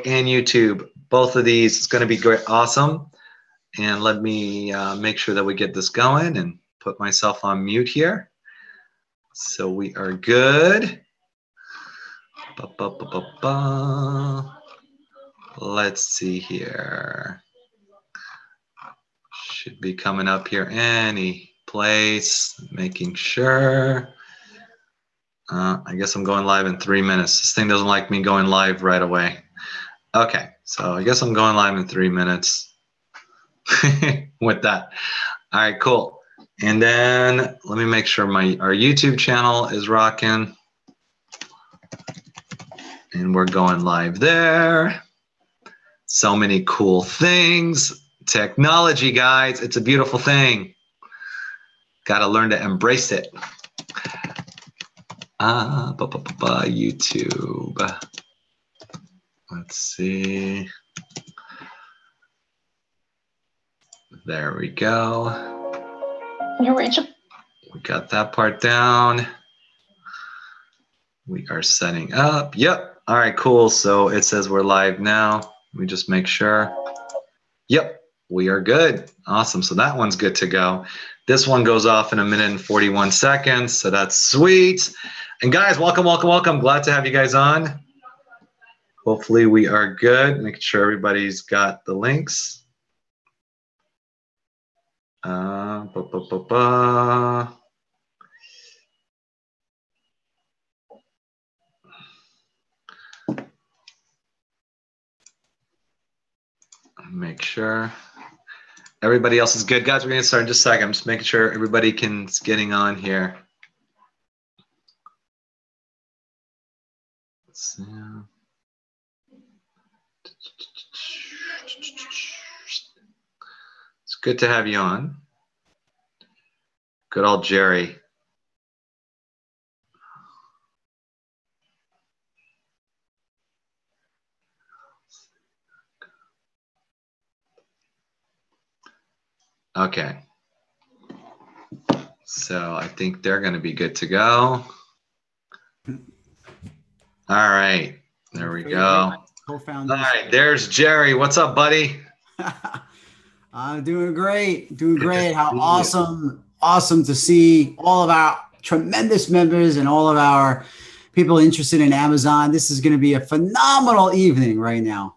Facebook and YouTube. Both of these is going to be great, awesome. And let me make sure that we get this going and put myself on mute here. So we are good. Let's see here. Should be coming up here any place, making sure. I guess I'm going live in 3 minutes. This thing doesn't like me going live right away. Okay, so I guess I'm going live in 3 minutes with that. All right, cool. And then let me make sure our YouTube channel is rocking. And we're going live there. So many cool things. Technology, guys, it's a beautiful thing. Got to learn to embrace it. YouTube. Let's see. There we go. You're Rachel. We got that part down. We are setting up. Yep. All right, cool. So it says we're live now. Let me just make sure. Yep, we are good. Awesome. So that one's good to go. This one goes off in 1 minute and 41 seconds. So that's sweet. And guys, welcome, welcome, welcome. Glad to have you guys on. Hopefully we are good. Making sure everybody's got the links. Make sure everybody else is good. Guys, we're going to start in just a second. I'm just making sure everybody is getting on here. Let's see. It's good to have you on. Good old Jerry. Okay. So I think they're going to be good to go. All right. There we go. Co-founder. All right. There's Jerry. What's up, buddy? I'm doing great. Doing great. How awesome to see all of our tremendous members and all of our people interested in Amazon. This is going to be a phenomenal evening right now.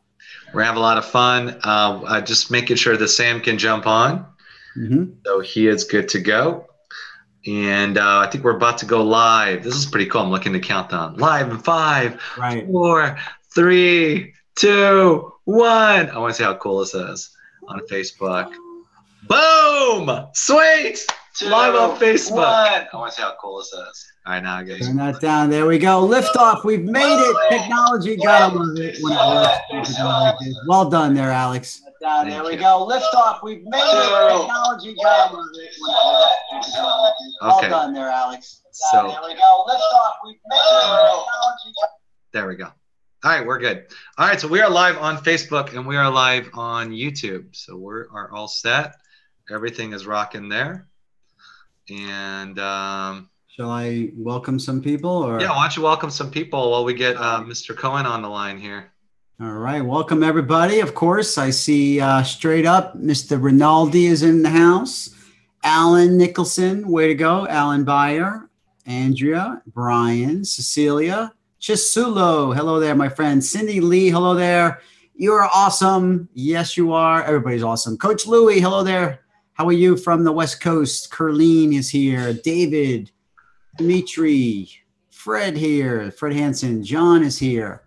We're having a lot of fun. Just making sure that Sam can jump on. Mm-hmm. So he is good to go. And I think we're about to go live. This is pretty cool. I'm looking at the countdown. Live in 5, 4, 3, 2, 1. I want to see how cool this is on Facebook. Boom! Sweet! Live on Facebook. I want to see how cool this is. All right, now, guys. Turn that down. There we go. Lift off. We've made it. Technology. Gotta love it when it works. Well done there, Alex. Down. There we go. Lift off. We've made it. Technology. Gotta love it when it works. Well done there, Alex. So there we go. Lift off. We've made it. There we go. All right, we're good. All right, so we are live on Facebook and we are live on YouTube. So we are all set. Everything is rocking there. And shall I welcome some people? Or yeah, why don't you welcome some people while we get Mr. Cohen on the line here. All right, welcome everybody. Of course, I see straight up Mr. Rinaldi is in the house. Alan Nicholson, way to go. Alan Byer, Andrea, Brian, Cecilia, Chisulo. Hello there, my friend. Cindy Lee, hello there. You're awesome. Yes, you are. Everybody's awesome. Coach Louie, hello there. How are you from the West Coast? Curleen is here. David, Dimitri, Fred here. Fred Hansen. John is here.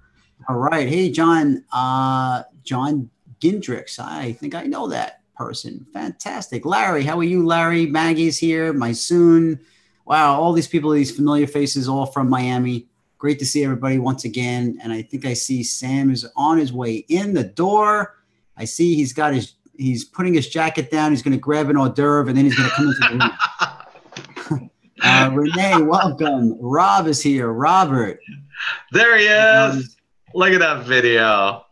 All right. Hey, John. John Gindrix. I think I know that person. Fantastic. Larry, how are you, Larry? Maggie's here. Mysoon. Wow, all these people, these familiar faces, all from Miami. Great to see everybody once again. And I think I see Sam is on his way in the door. I see he's putting his jacket down. He's going to grab an hors d'oeuvre, and then he's going to come into the room. Renee, welcome. Rob is here. Robert. There he is. Look at that video.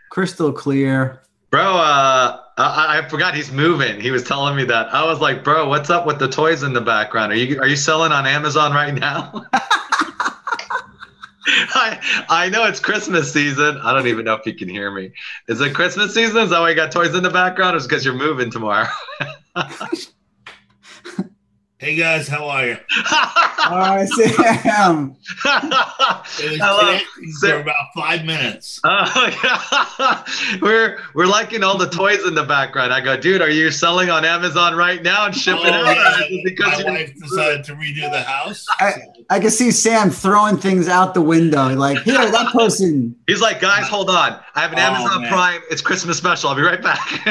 Crystal clear. Bro, I forgot he's moving. He was telling me that. I was like, bro, what's up with the toys in the background? Are you selling on Amazon right now? I know it's Christmas season. I don't even know if you can hear me. Is it Christmas season? Is that why you got toys in the background, or is it because you're moving tomorrow? Hey guys, how are you? All right, Sam. It was connecting for about 5 minutes. Yeah. We're liking all the toys in the background. I go, dude, are you selling on Amazon right now and shipping it out? Yeah. Because my wife decided to redo the house. I can see Sam throwing things out the window. Like, here, that person. He's like, guys, hold on. I have an Amazon Prime. It's Christmas special. I'll be right back.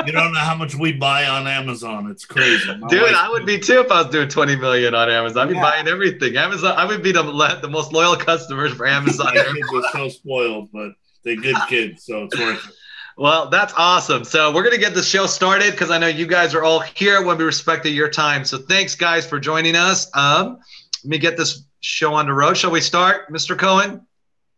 You don't know how much we buy on Amazon. It's crazy. Dude, I would be too if I was doing 20 million on Amazon. I'd be buying everything. Amazon, I would be the most loyal customers for Amazon. My kids are so spoiled, but they're good kids, so it's worth it. Well, that's awesome. So we're going to get the show started because I know you guys are all here when we respect your time. So thanks, guys, for joining us. Let me get this show on the road. Shall we start, Mr. Cohen?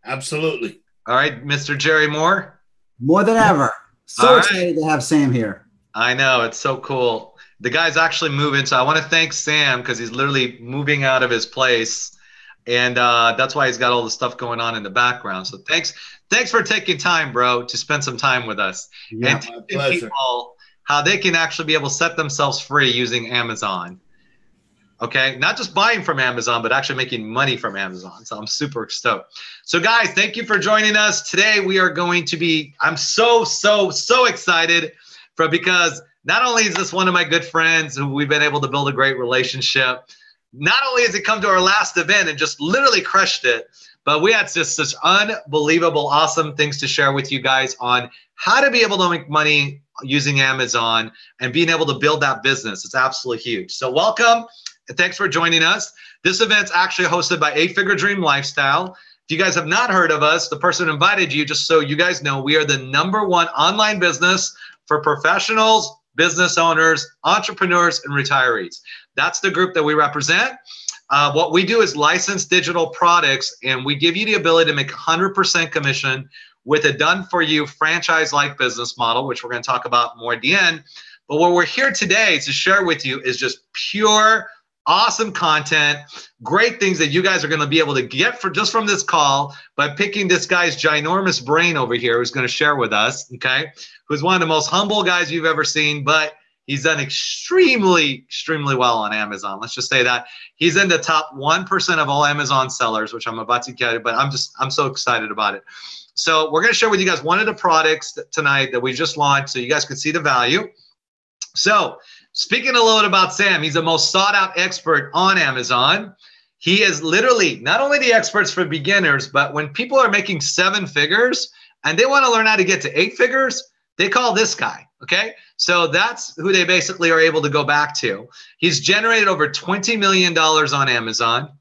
Absolutely. All right, Mr. Jerry Moore? More than ever. So excited to have Sam here. I know. It's so cool. The guy's actually moving. So I want to thank Sam because he's literally moving out of his place. And that's why he's got all the stuff going on in the background. So thanks for taking time, bro, to spend some time with us. Yeah, and teaching people how they can actually be able to set themselves free using Amazon. Okay, not just buying from Amazon, but actually making money from Amazon. So I'm super stoked. So guys, thank you for joining us. Today we are going to be, I'm so excited because not only is this one of my good friends who we've been able to build a great relationship, not only has he come to our last event and just literally crushed it, but we had just such unbelievable, awesome things to share with you guys on how to be able to make money using Amazon and being able to build that business. It's absolutely huge. So welcome. And thanks for joining us. This event's actually hosted by 8-Figure Dream Lifestyle. If you guys have not heard of us, the person who invited you, just so you guys know, we are the #1 online business for professionals, business owners, entrepreneurs, and retirees. That's the group that we represent. What we do is license digital products, and we give you the ability to make 100% commission with a done-for-you franchise-like business model, which we're going to talk about more at the end. But what we're here today to share with you is just pure awesome content, great things that you guys are going to be able to get just from this call by picking this guy's ginormous brain over here who's going to share with us, okay, who's one of the most humble guys you've ever seen, but he's done extremely well on Amazon. Let's just say that. He's in the top 1% of all Amazon sellers, which I'm about to get, but I'm so excited about it. So we're going to share with you guys one of the products tonight that we just launched so you guys can see the value. So speaking a little bit about Sam, he's the most sought out expert on Amazon. He is literally not only the experts for beginners, but when people are making 7 figures and they want to learn how to get to 8 figures, they call this guy, okay? So that's who they basically are able to go back to. He's generated over $20 million on Amazon,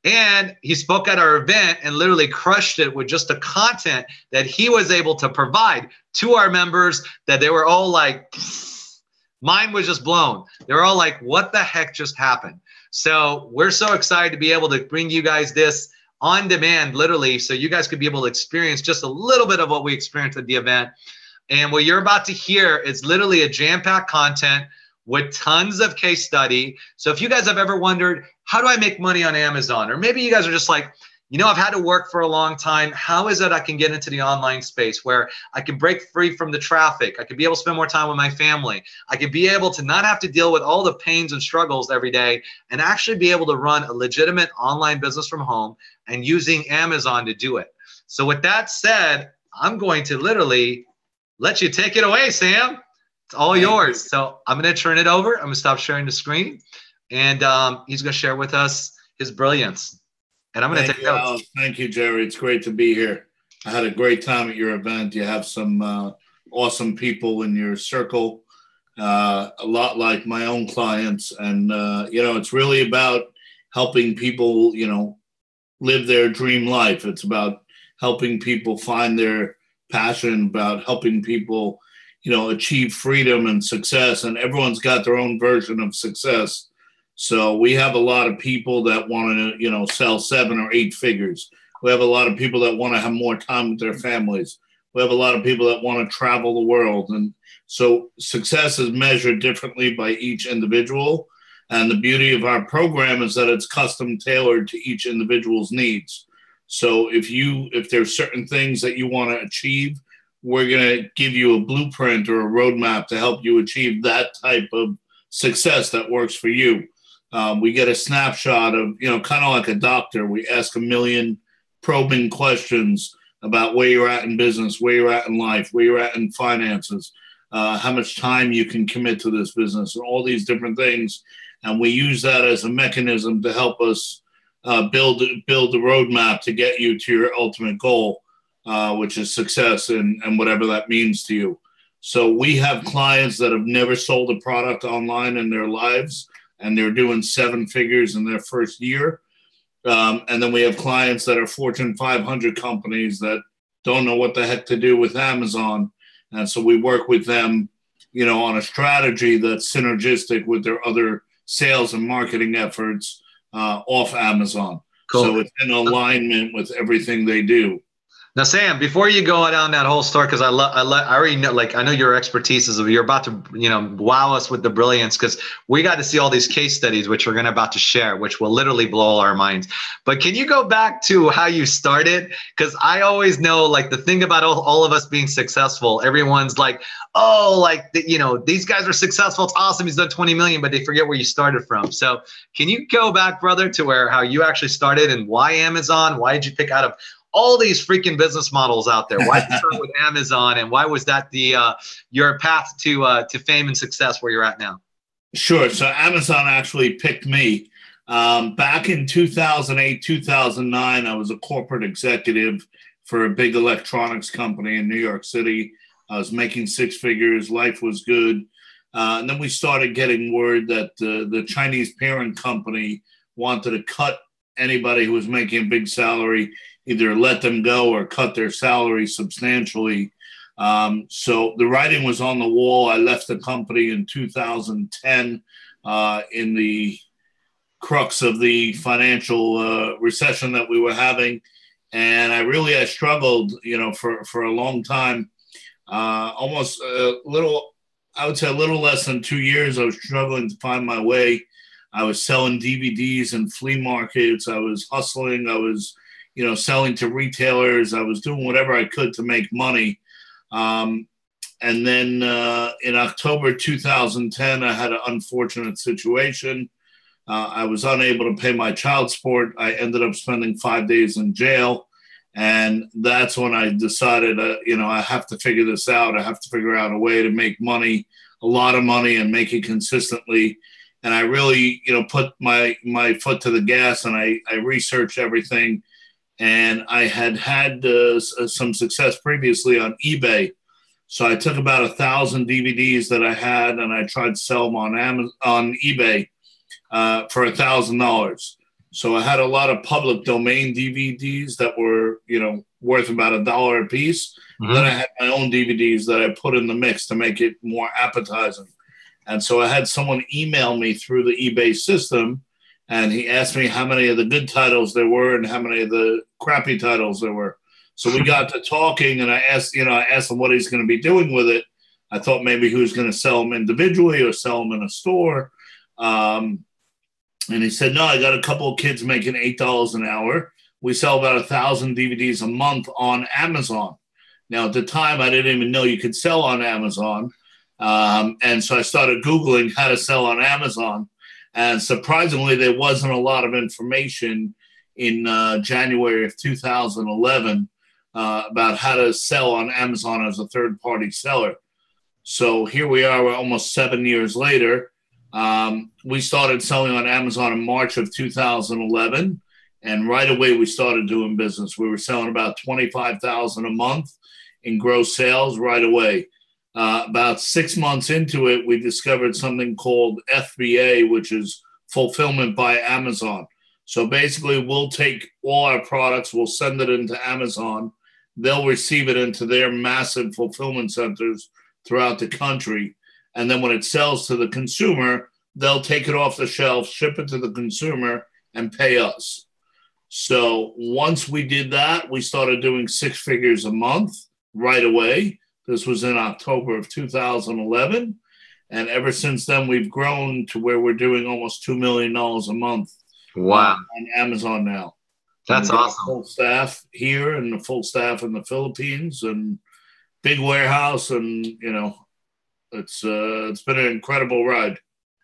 and he spoke at our event and literally crushed it with just the content that he was able to provide to our members that they were all like, mine was just blown. They're all like, what the heck just happened? So we're so excited to be able to bring you guys this on demand, literally, so you guys could be able to experience just a little bit of what we experienced at the event. And what you're about to hear is literally a jam-packed content with tons of case study. So if you guys have ever wondered, how do I make money on Amazon? Or maybe you guys are just like, you know, I've had to work for a long time. How is it I can get into the online space where I can break free from the traffic? I can be able to spend more time with my family. I can be able to not have to deal with all the pains and struggles every day and actually be able to run a legitimate online business from home and using Amazon to do it. So with that said, I'm going to literally let you take it away, Sam. It's all yours. So I'm going to turn it over. I'm going to stop sharing the screen. And he's going to share with us his brilliance. And I'm going to take notes. Thank you, Jerry. It's great to be here. I had a great time at your event. You have some awesome people in your circle, a lot like my own clients. And, you know, it's really about helping people, you know, live their dream life. It's about helping people find their passion, about helping people, you know, achieve freedom and success. And everyone's got their own version of success. So we have a lot of people that want to, you know, sell 7 or 8 figures. We have a lot of people that want to have more time with their families. We have a lot of people that want to travel the world. And so success is measured differently by each individual. And the beauty of our program is that it's custom tailored to each individual's needs. So if there's certain things that you want to achieve, we're going to give you a blueprint or a roadmap to help you achieve that type of success that works for you. We get a snapshot of, kind of like a doctor. We ask a million probing questions about where you're at in business, where you're at in life, where you're at in finances, how much time you can commit to this business, and all these different things. And we use that as a mechanism to help us build the roadmap to get you to your ultimate goal, which is success and whatever that means to you. So we have clients that have never sold a product online in their lives, and they're doing 7 figures in their first year. And then we have clients that are Fortune 500 companies that don't know what the heck to do with Amazon. And so we work with them, on a strategy that's synergistic with their other sales and marketing efforts off Amazon. Cool. So it's in alignment with everything they do. Now, Sam, before you go down that whole story, because I already know, I know your expertise is, you're about to, wow us with the brilliance, because we got to see all these case studies, which we're about to share, which will literally blow our minds. But can you go back to how you started? Because I always know, the thing about all of us being successful, everyone's like, oh, these guys are successful. It's awesome. He's done 20 million, but they forget where you started from. So can you go back, brother, to how you actually started, and why Amazon? Why did you pick out of all these freaking business models out there? Why did you start with Amazon, and why was that your path to fame and success where you're at now? Sure. So Amazon actually picked me. Back in 2008, 2009, I was a corporate executive for a big electronics company in New York City. I was making 6 figures. Life was good. And then we started getting word that the Chinese parent company wanted to cut anybody who was making a big salary, either let them go or cut their salary substantially. So the writing was on the wall. I left the company in 2010 in the crux of the financial recession that we were having. And I struggled, for a long time, almost I would say a little less than 2 years. I was struggling to find my way. I was selling DVDs in flea markets. I was hustling. I was selling to retailers. I was doing whatever I could to make money. And then in October 2010, I had an unfortunate situation. I was unable to pay my child support. I ended up spending 5 days in jail. And that's when I decided, I have to figure this out. I have to figure out a way to make money, a lot of money, and make it consistently. And I really, put my foot to the gas, and I researched everything. And I had some success previously on eBay. So I took about 1,000 DVDs that I had, and I tried to sell them on eBay for $1,000. So I had a lot of public domain DVDs that were, worth about $1 a piece. Mm-hmm. Then I had my own DVDs that I put in the mix to make it more appetizing. And so I had someone email me through the eBay system, and he asked me how many of the good titles there were and how many of the crappy titles there were. So we got to talking, and I asked him what he's going to be doing with it. I thought maybe he was going to sell them individually or sell them in a store. And he said, no, I got a couple of kids making $8 an hour. We sell about 1,000 DVDs a month on Amazon. Now, at the time, I didn't even know you could sell on Amazon. And so I started Googling how to sell on Amazon. And surprisingly, there wasn't a lot of information in January of 2011 about how to sell on Amazon as a third-party seller. So here we are, we're almost 7 years later. We started selling on Amazon in March of 2011. And right away, we started doing business. We were selling about $25,000 a month in gross sales right away. About 6 months into it, we discovered something called FBA, which is Fulfillment by Amazon. So basically, we'll take all our products, we'll send it into Amazon. They'll receive it into their massive fulfillment centers throughout the country. And then when it sells to the consumer, they'll take it off the shelf, ship it to the consumer, and pay us. So once we did that, we started doing 6 figures a month right away. This was in October of 2011. And ever since then, we've grown to where we're doing almost $2 million a month. Wow. On Amazon now. That's awesome. Full staff here and the full staff in the Philippines and big warehouse, and it's been an incredible ride.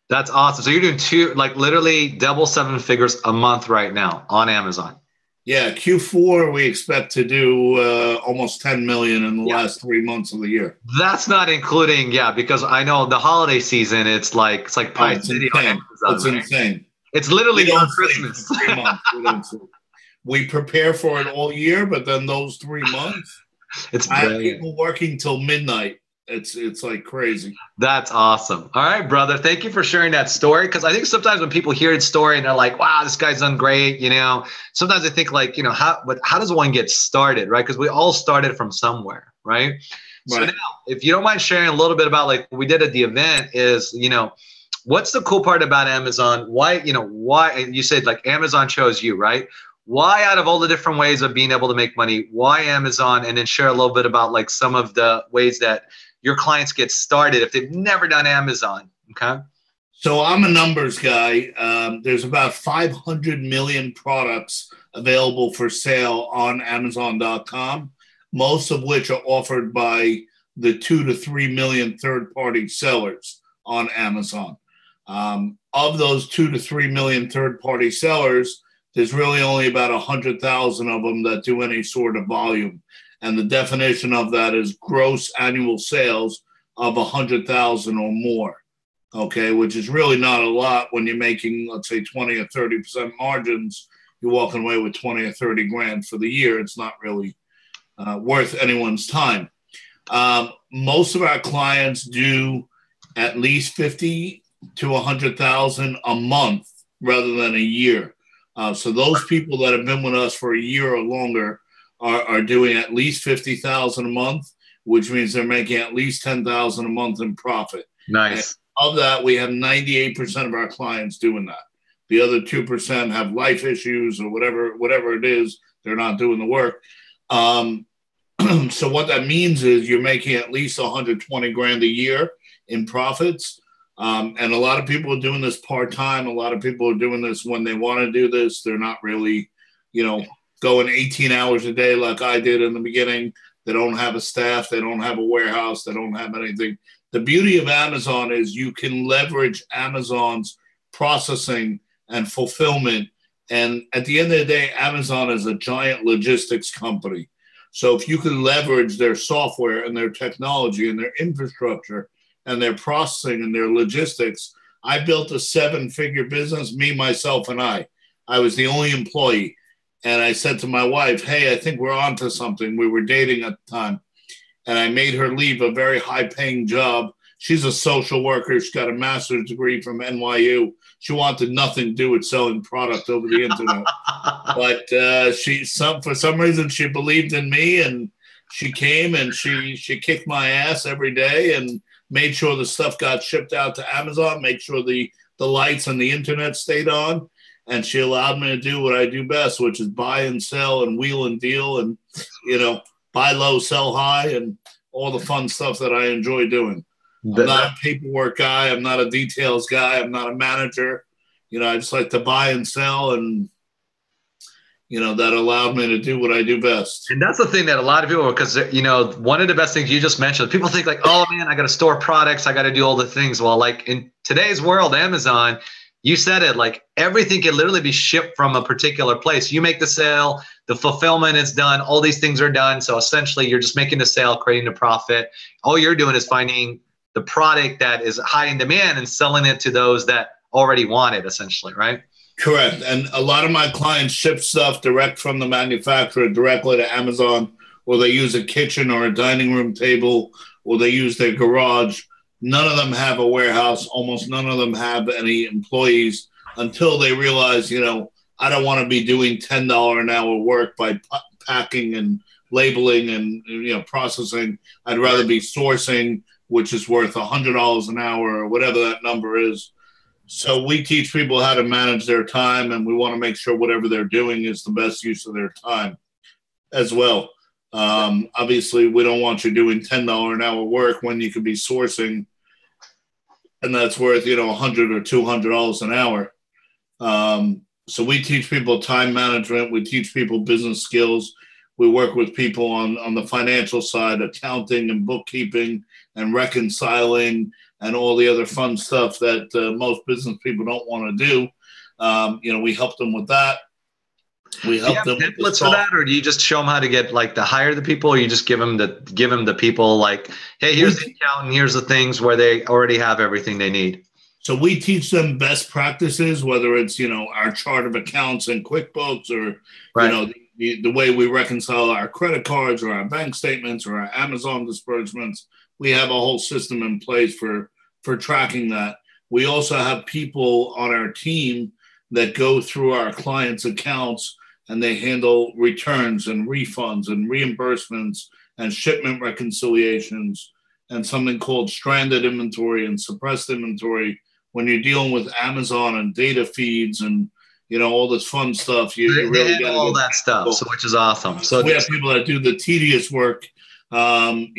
That's awesome. So you're doing literally double seven figures a month right now on Amazon. Yeah, Q4 we expect to do almost 10 million in the last 3 months of the year. That's not including, because I know the holiday season, it's like Pie City on Amazon. It's insane. It's literally on Christmas. 3 months. We prepare for it all year, but then those 3 months, I have people working till midnight. It's like crazy. That's awesome. All right, brother. Thank you for sharing that story. Because I think sometimes when people hear the story and they're like, wow, this guy's done great, sometimes they think like, how does one get started, right? Because we all started from somewhere, right? So now, if you don't mind sharing a little bit about like what we did at the event is, what's the cool part about Amazon? Why you said like Amazon chose you, right? Why, out of all the different ways of being able to make money, why Amazon? And then share a little bit about like some of the ways that your clients get started if they've never done Amazon. Okay. So I'm a numbers guy. There's about 500 million products available for sale on Amazon.com, most of which are offered by the 2 to 3 million third-party sellers on Amazon. Of those 2 to 3 million third-party sellers, there's really only about 100,000 of them that do any sort of volume. And the definition of that is gross annual sales of 100,000 or more, okay, which is really not a lot when you're making, let's say, 20 or 30% margins. You're walking away with 20 or 30 grand for the year. It's not really worth anyone's time. Most of our clients do at least 50 to 100,000 a month rather than a year. So those people that have been with us for a year or longer are doing at least 50,000 a month, which means they're making at least 10,000 a month in profit. Nice. And of that, we have 98% of our clients doing that. The other 2% have life issues or whatever it is. They're not doing the work. So what that means is you're making at least 120 grand a year in profits. And a lot of people are doing this part-time. A lot of people are doing this when they want to do this. They're not really, going 18 hours a day like I did in the beginning. They don't have a staff. They don't have a warehouse. They don't have anything. The beauty of Amazon is you can leverage Amazon's processing and fulfillment. And at the end of the day, Amazon is a giant logistics company. So if you can leverage their software and their technology and their infrastructure and their processing and their logistics, I built a 7-figure business, me, myself, and I. I was the only employee. And I said to my wife, hey, I think we're on to something. We were dating at the time. And I made her leave a very high-paying job. She's a social worker. She's got a master's degree from NYU. She wanted nothing to do with selling product over the internet. But for some reason, she believed in me, and she came and she kicked my ass every day and made sure the stuff got shipped out to Amazon, make sure the lights on the internet stayed on. And she allowed me to do what I do best, which is buy and sell and wheel and deal and, buy low, sell high, and all the fun stuff that I enjoy doing. I'm not a paperwork guy. I'm not a details guy. I'm not a manager. I just like to buy and sell, and, that allowed me to do what I do best. And that's the thing that a lot of people, because, one of the best things you just mentioned, people think like, oh man, I got to store products. I got to do all the things. Well, like in today's world, Amazon, you said it, like everything can literally be shipped from a particular place. You make the sale, the fulfillment is done, all these things are done. So essentially you're just making the sale, creating a profit. All you're doing is finding the product that is high in demand and selling it to those that already want it, essentially, right? Correct. And a lot of my clients ship stuff direct from the manufacturer directly to Amazon, or they use a kitchen or a dining room table, or they use their garage. None of them have a warehouse. Almost none of them have any employees until they realize, I don't want to be doing $10 an hour work by packing and labeling and, processing. I'd rather be sourcing, which is worth $100 an hour or whatever that number is. So we teach people how to manage their time, and we want to make sure whatever they're doing is the best use of their time as well. Obviously, we don't want you doing $10 an hour work when you could be sourcing, and that's worth, $100 or $200 an hour. So we teach people time management. We teach people business skills. We work with people on the financial side, accounting and bookkeeping and reconciling and all the other fun stuff that most business people don't want to do. We help them with that. We help them with templates for that, or do you just show them how to get to hire the people, or you just give them the people like, hey, here's the accountant, here's the things where they already have everything they need? So we teach them best practices, whether it's our chart of accounts and QuickBooks, or right. The way we reconcile our credit cards or our bank statements or our Amazon disbursements. We have a whole system in place for tracking that. We also have people on our team that go through our clients' accounts, and they handle returns and refunds and reimbursements and shipment reconciliations and something called stranded inventory and suppressed inventory. When you're dealing with Amazon and data feeds and all this fun stuff, you really got all that stuff, so which is awesome. So we have people that do the tedious work, that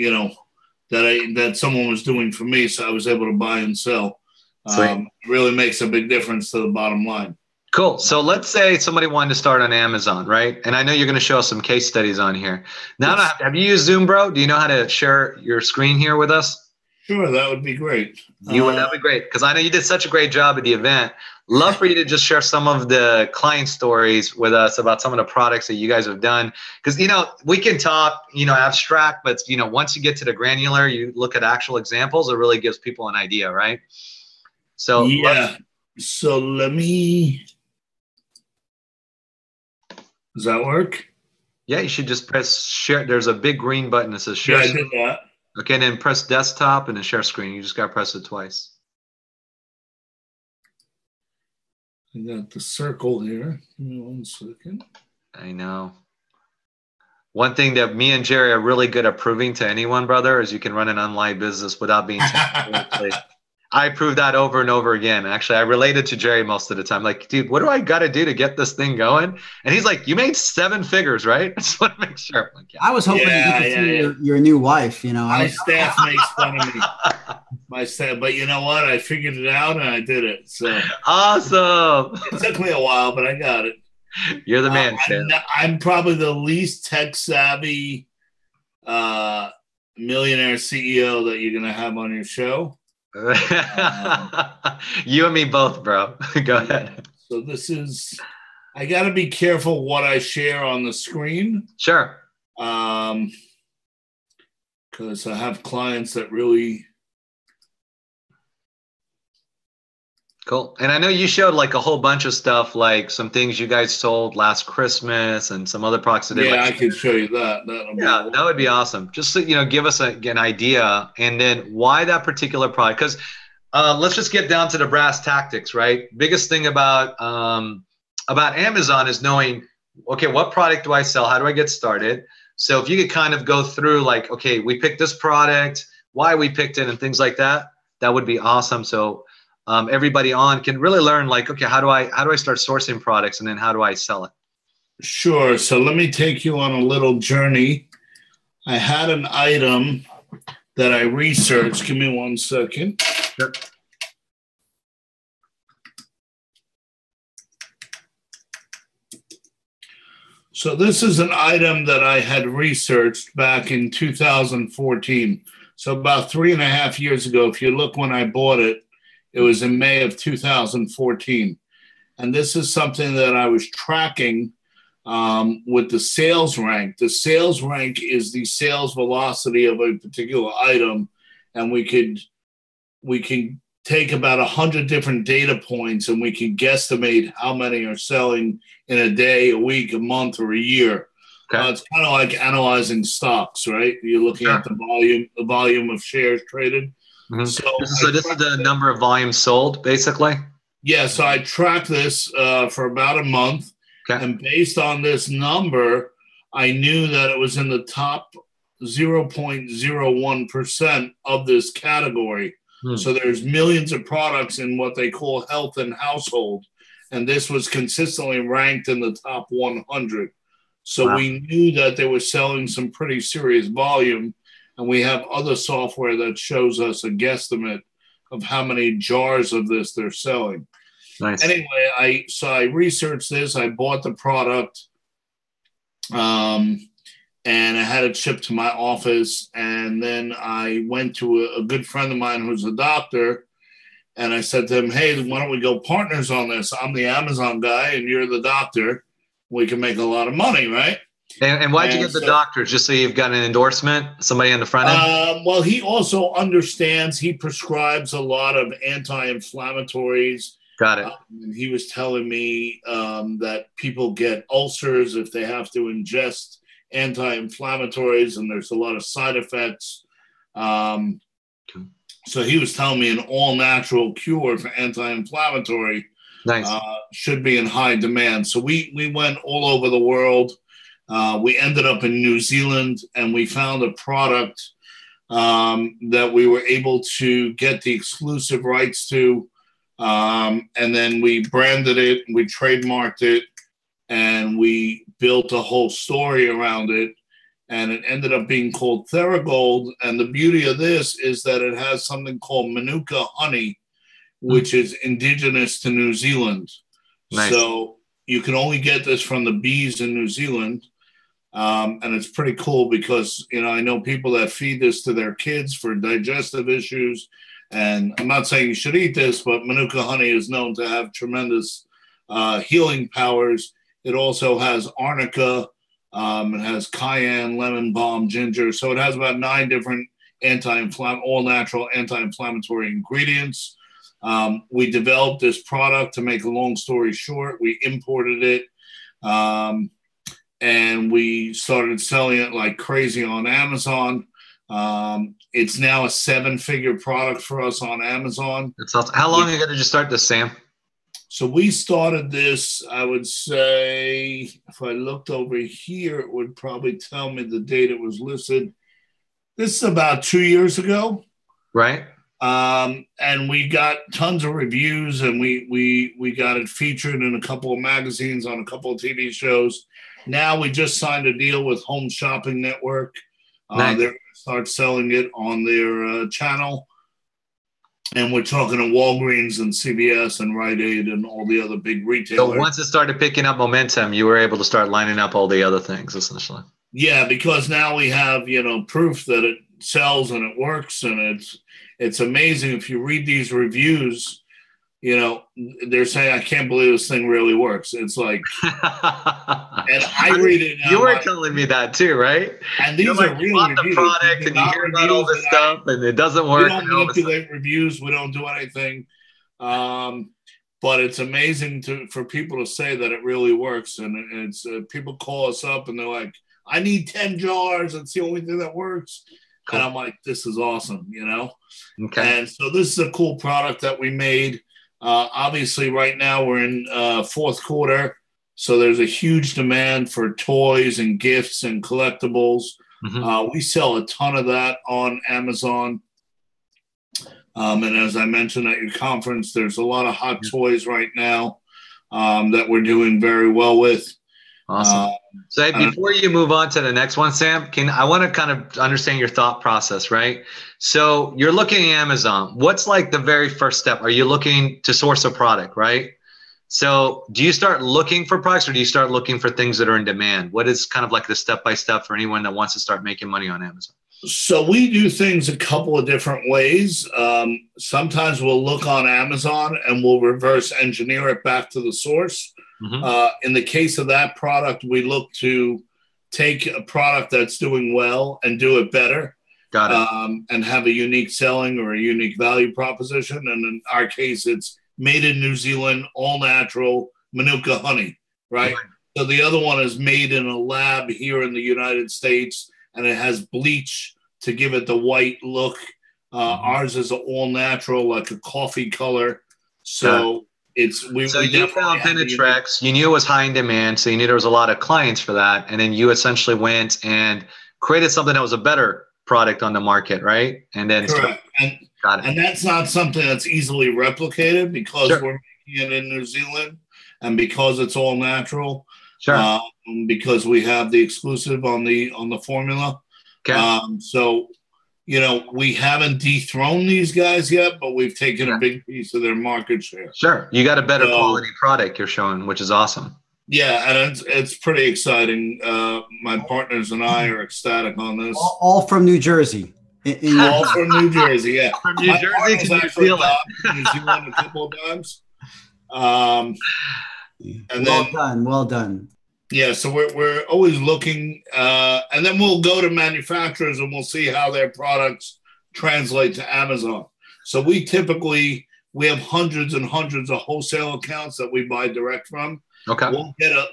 someone was doing for me, so I was able to buy and sell. It really makes a big difference to the bottom line. Cool. So let's say somebody wanted to start on Amazon, right? And I know you're going to show us some case studies on here. Now, have you used Zoom, bro? Do you know how to share your screen here with us? Sure, that would be great. That'd be great, because I know you did such a great job at the event. Love for you to just share some of the client stories with us about some of the products that you guys have done. Because, we can talk, abstract, but, once you get to the granular, you look at actual examples, it really gives people an idea, right? So, yeah. So let me... Does that work? Yeah, you should just press share. There's a big green button that says share. Yeah, I did that. Okay, then press desktop and then share screen. You just got to press it twice. I got the circle here. Give me 1 second. I know. One thing that me and Jerry are really good at proving to anyone, brother, is you can run an online business without being technical. I proved that over and over again. Actually, I related to Jerry most of the time. Like, dude, what do I got to do to get this thing going? And he's like, you made 7 figures, right? I just want to make sure. Like, I was hoping you could see your new wife, My staff makes fun of me. My staff, but you know what? I figured it out and I did it. So awesome. It took me a while, but I got it. You're the man, Sam. I'm probably the least tech savvy millionaire CEO that you're going to have on your show. You and me both, bro. Go ahead. So I got to be careful what I share on the screen. Sure. Because I have clients that really. Cool. And I know you showed a whole bunch of stuff, like some things you guys sold last Christmas and some other products that I could show you that. That would be awesome. Just to, give us an idea, and then why that particular product. Because let's just get down to the brass tactics, right? Biggest thing about Amazon is knowing, okay, what product do I sell? How do I get started? So if you could kind of go through okay, we picked this product, why we picked it, and things like that, that would be awesome. So everybody on can really learn okay, how do I start sourcing products, and then how do I sell it? Sure. So let me take you on a little journey. I had an item that I researched. Give me 1 second. Sure. So this is an item that I had researched back in 2014. So about 3.5 years ago, if you look when I bought it, it was in May of 2014. And this is something that I was tracking with the sales rank. The sales rank is the sales velocity of a particular item. And we can take about 100 different data points and we can guesstimate how many are selling in a day, a week, a month, or a year. Okay. It's kind of like analyzing stocks, right? You're looking at the volume of shares traded. Mm-hmm. So this is the number of volumes sold, basically? Yeah, so I tracked this for about a month. Okay. And based on this number, I knew that it was in the top 0.01% of this category. So there's millions of products in what they call health and household. And this was consistently ranked in the top 100. So we knew that they were selling some pretty serious volume. And we have other software that shows us a guesstimate of how many jars of this they're selling. Nice. Anyway, I researched this. I bought the product, and I had it shipped to my office. And then I went to a good friend of mine who's a doctor, and I said to him, "Hey, why don't we go partners on this? I'm the Amazon guy, and you're the doctor. We can make a lot of money, right?" And why'd you get the doctor? Just so you've got an endorsement, somebody on the front end? Well, he also understands. He prescribes a lot of anti-inflammatories. Got it. And he was telling me that people get ulcers if they have to ingest anti-inflammatories, and there's a lot of side effects. So he was telling me an all-natural cure for anti-inflammatory should be in high demand. So we went all over the world. We ended up in New Zealand, and we found a product that we were able to get the exclusive rights to. And then we branded it, we trademarked it, and we built a whole story around it. And it ended up being called Theragold. And the beauty of this is that it has something called Manuka honey, which is indigenous to New Zealand. Nice. So you can only get this from the bees in New Zealand. And it's pretty cool because, I know people that feed this to their kids for digestive issues. And I'm not saying you should eat this, but Manuka honey is known to have tremendous healing powers. It also has arnica. It has cayenne, lemon balm, ginger. So it has about 9 different all natural anti-inflammatory ingredients. We developed this product. To make a long story short, we imported it. And we started selling it like crazy on Amazon. It's now a 7-figure product for us on Amazon. That's awesome. How long ago did you start this, Sam? So we started this, I would say, if I looked over here, it would probably tell me the date it was listed. This is about 2 years ago. Right. And we got tons of reviews, and we got it featured in a couple of magazines, on a couple of TV shows. Now we just signed a deal with Home Shopping Network. Nice. They're going to start selling it on their channel. And we're talking to Walgreens and CVS and Rite Aid and all the other big retailers. So once it started picking up momentum, you were able to start lining up all the other things, essentially. Yeah, because now we have, proof that it sells and it works. And it's amazing. If you read these reviews, they're saying, I can't believe this thing really works. It's like, and I read it. You were telling me that too, right? And these are real reviews. The product and you hear about all this stuff and it doesn't work. We don't manipulate reviews. We don't do anything. But it's amazing for people to say that it really works. And it's people call us up and they're like, I need 10 jars. It's the only thing that works. Cool. And I'm like, this is awesome, Okay. And so this is a cool product that we made. Obviously, right now we're in fourth quarter, so there's a huge demand for toys and gifts and collectibles. Mm-hmm. We sell a ton of that on Amazon. And as I mentioned at your conference, there's a lot of hot toys right now that we're doing very well with. Awesome. So before you move on to the next one, Sam, I want to kind of understand your thought process, right? So you're looking at Amazon. What's like the very first step? Are you looking to source a product, right? So do you start looking for products or do you start looking for things that are in demand? What is kind of like the step-by-step for anyone that wants to start making money on Amazon? So we do things a couple of different ways. Sometimes we'll look on Amazon and we'll reverse engineer it back to the source. Mm-hmm. In the case of that product, we look to take a product that's doing well and do it better. Got it. And have a unique selling or a unique value proposition. And in our case, it's made in New Zealand, all natural, Manuka honey, right? So the other one is made in a lab here in the United States, and it has bleach to give it the white look. Ours is all natural, like a coffee color. So you found Penetrex, you knew it was high in demand, so you knew there was a lot of clients for that, and then you essentially went and created something that was a better product on the market, right? And then correct. And that's not something that's easily replicated because we're making it in New Zealand and because it's all natural. Sure. Because we have the exclusive on the formula. Okay. So you know, we haven't dethroned these guys yet, but we've taken Yeah. a big piece of their market share. Sure. You got a better So- quality product you're showing, which is awesome. Yeah, and it's pretty exciting. My partners and I are ecstatic on this. All from New Jersey. All from New Jersey, yeah. From New My Jersey partner's to New actually Zealand. gone to New Zealand a couple of times. And well then, done. Well done. yeah, so we're always looking, and then we'll go to manufacturers and we'll see how their products translate to Amazon. So we have hundreds and hundreds of wholesale accounts that we buy direct from. Okay.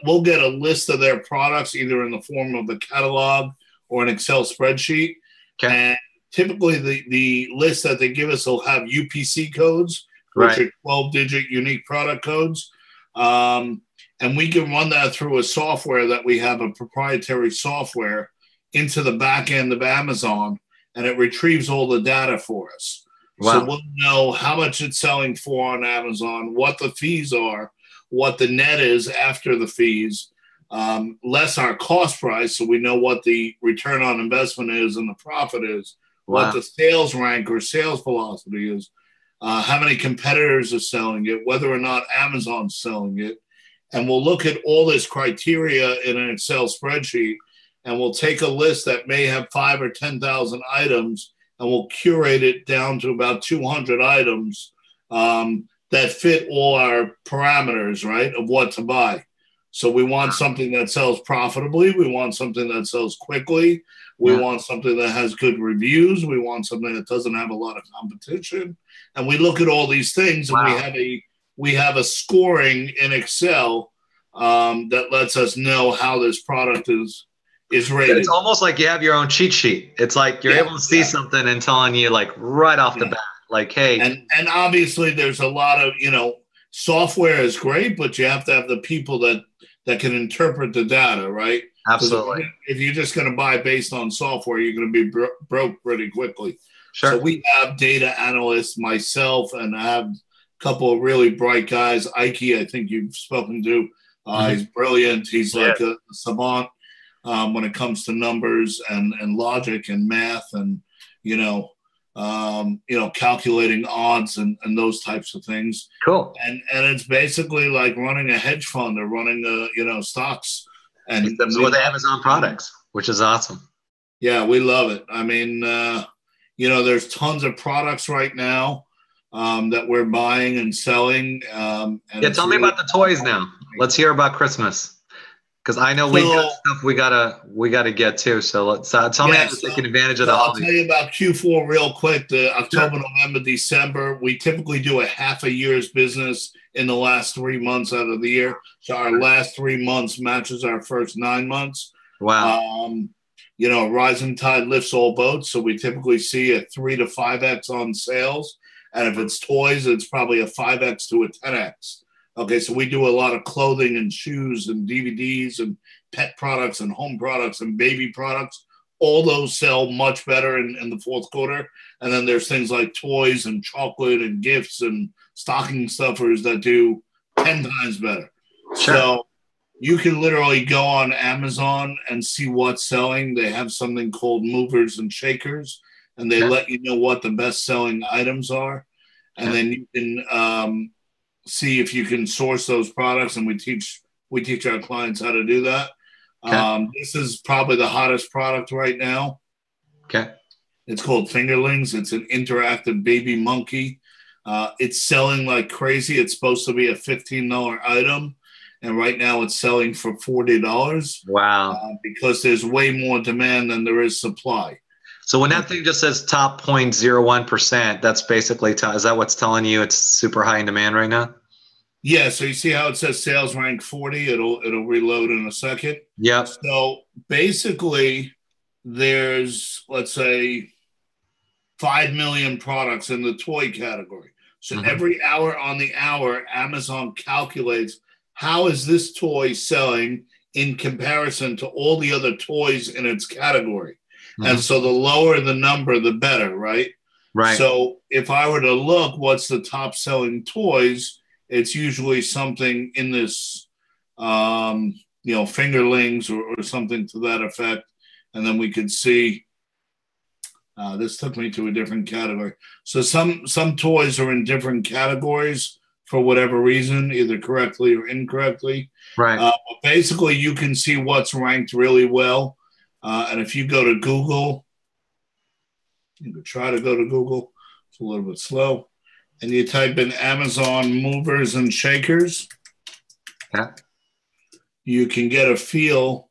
We'll get a list of their products either in the form of a catalog or an Excel spreadsheet. Okay. And typically the list that they give us will have UPC codes, which Right. are 12-digit unique product codes. And we can run that through a software that we have, a proprietary software, into the back end of Amazon, and it retrieves all the data for us. Wow. So we'll know how much it's selling for on Amazon, what the fees are, what the net is after the fees, less our cost price, so we know what the return on investment is and the profit is, Wow. what the sales rank or sales velocity is, how many competitors are selling it, whether or not Amazon's selling it. And we'll look at all this criteria in an Excel spreadsheet, and we'll take a list that may have 5,000 or 10,000 items, and we'll curate it down to about 200 items that fit all our parameters, right, of what to buy. So we want something that sells profitably. We want something that sells quickly. We want something that has good reviews. We want something that doesn't have a lot of competition. And we look at all these things, and Wow. we have a scoring in Excel that lets us know how this product is rated. It's almost like you have your own cheat sheet. It's like you're able to see something and telling you like right off the bat, like, hey. And obviously there's a lot of, you know, software is great, but you have to have the people that can interpret the data, right? Absolutely. If you're just going to buy based on software, you're going to be broke pretty quickly. Sure. So we have data analysts, myself, and I have a couple of really bright guys. Ike, I think you've spoken to. He's brilliant. He's like a savant when it comes to numbers and logic and math and, calculating odds and those types of things. Cool. And it's basically like running a hedge fund or running stocks. And Except with Amazon products, which is awesome. Yeah, we love it. I mean, there's tons of products right now that we're buying and selling. And tell me about the toys now. Let's hear about Christmas, because I know we've got stuff we gotta get too. So let's tell me how you're taking advantage of the I'll holidays. tell you about Q4 real quick. The October, November, December. We typically do a half a year's business in the last 3 months out of the year. So our last 3 months matches our first 9 months. Wow. Rising tide lifts all boats. So we typically see a 3 to 5x on sales. And if it's toys, it's probably a 5x to a 10x. Okay, so we do a lot of clothing and shoes and DVDs and pet products and home products and baby products. All those sell much better in the fourth quarter. And then there's things like toys and chocolate and gifts and stocking stuffers that do 10 times better. Sure. So you can literally go on Amazon and see what's selling. They have something called movers and shakers, and they let you know what the best selling items are. And then you can see if you can source those products, and we teach our clients how to do that. This is probably the hottest product right now. Okay. It's called Fingerlings. It's an interactive baby monkey. It's selling like crazy. It's supposed to be a $15 item, and right now it's selling for $40. Wow. Because there's way more demand than there is supply. So when that thing just says top 0.01%, that's basically is that what's telling you it's super high in demand right now? Yeah. So you see how it says sales rank 40? It'll reload in a second. Yep. So basically, there's, let's say, 5 million products in the toy category. So every hour on the hour, Amazon calculates how is this toy selling in comparison to all the other toys in its category. And so the lower the number, the better, right? Right. So if I were to look, what's the top selling toys? It's usually something in this, fingerlings or something to that effect. And then we could see This took me to a different category. So some toys are in different categories for whatever reason, either correctly or incorrectly. Right. But basically, you can see what's ranked really well. And if you go to Google, you can try to go to Google. It's a little bit slow. And you type in Amazon movers and shakers. Yeah. You can get a feel,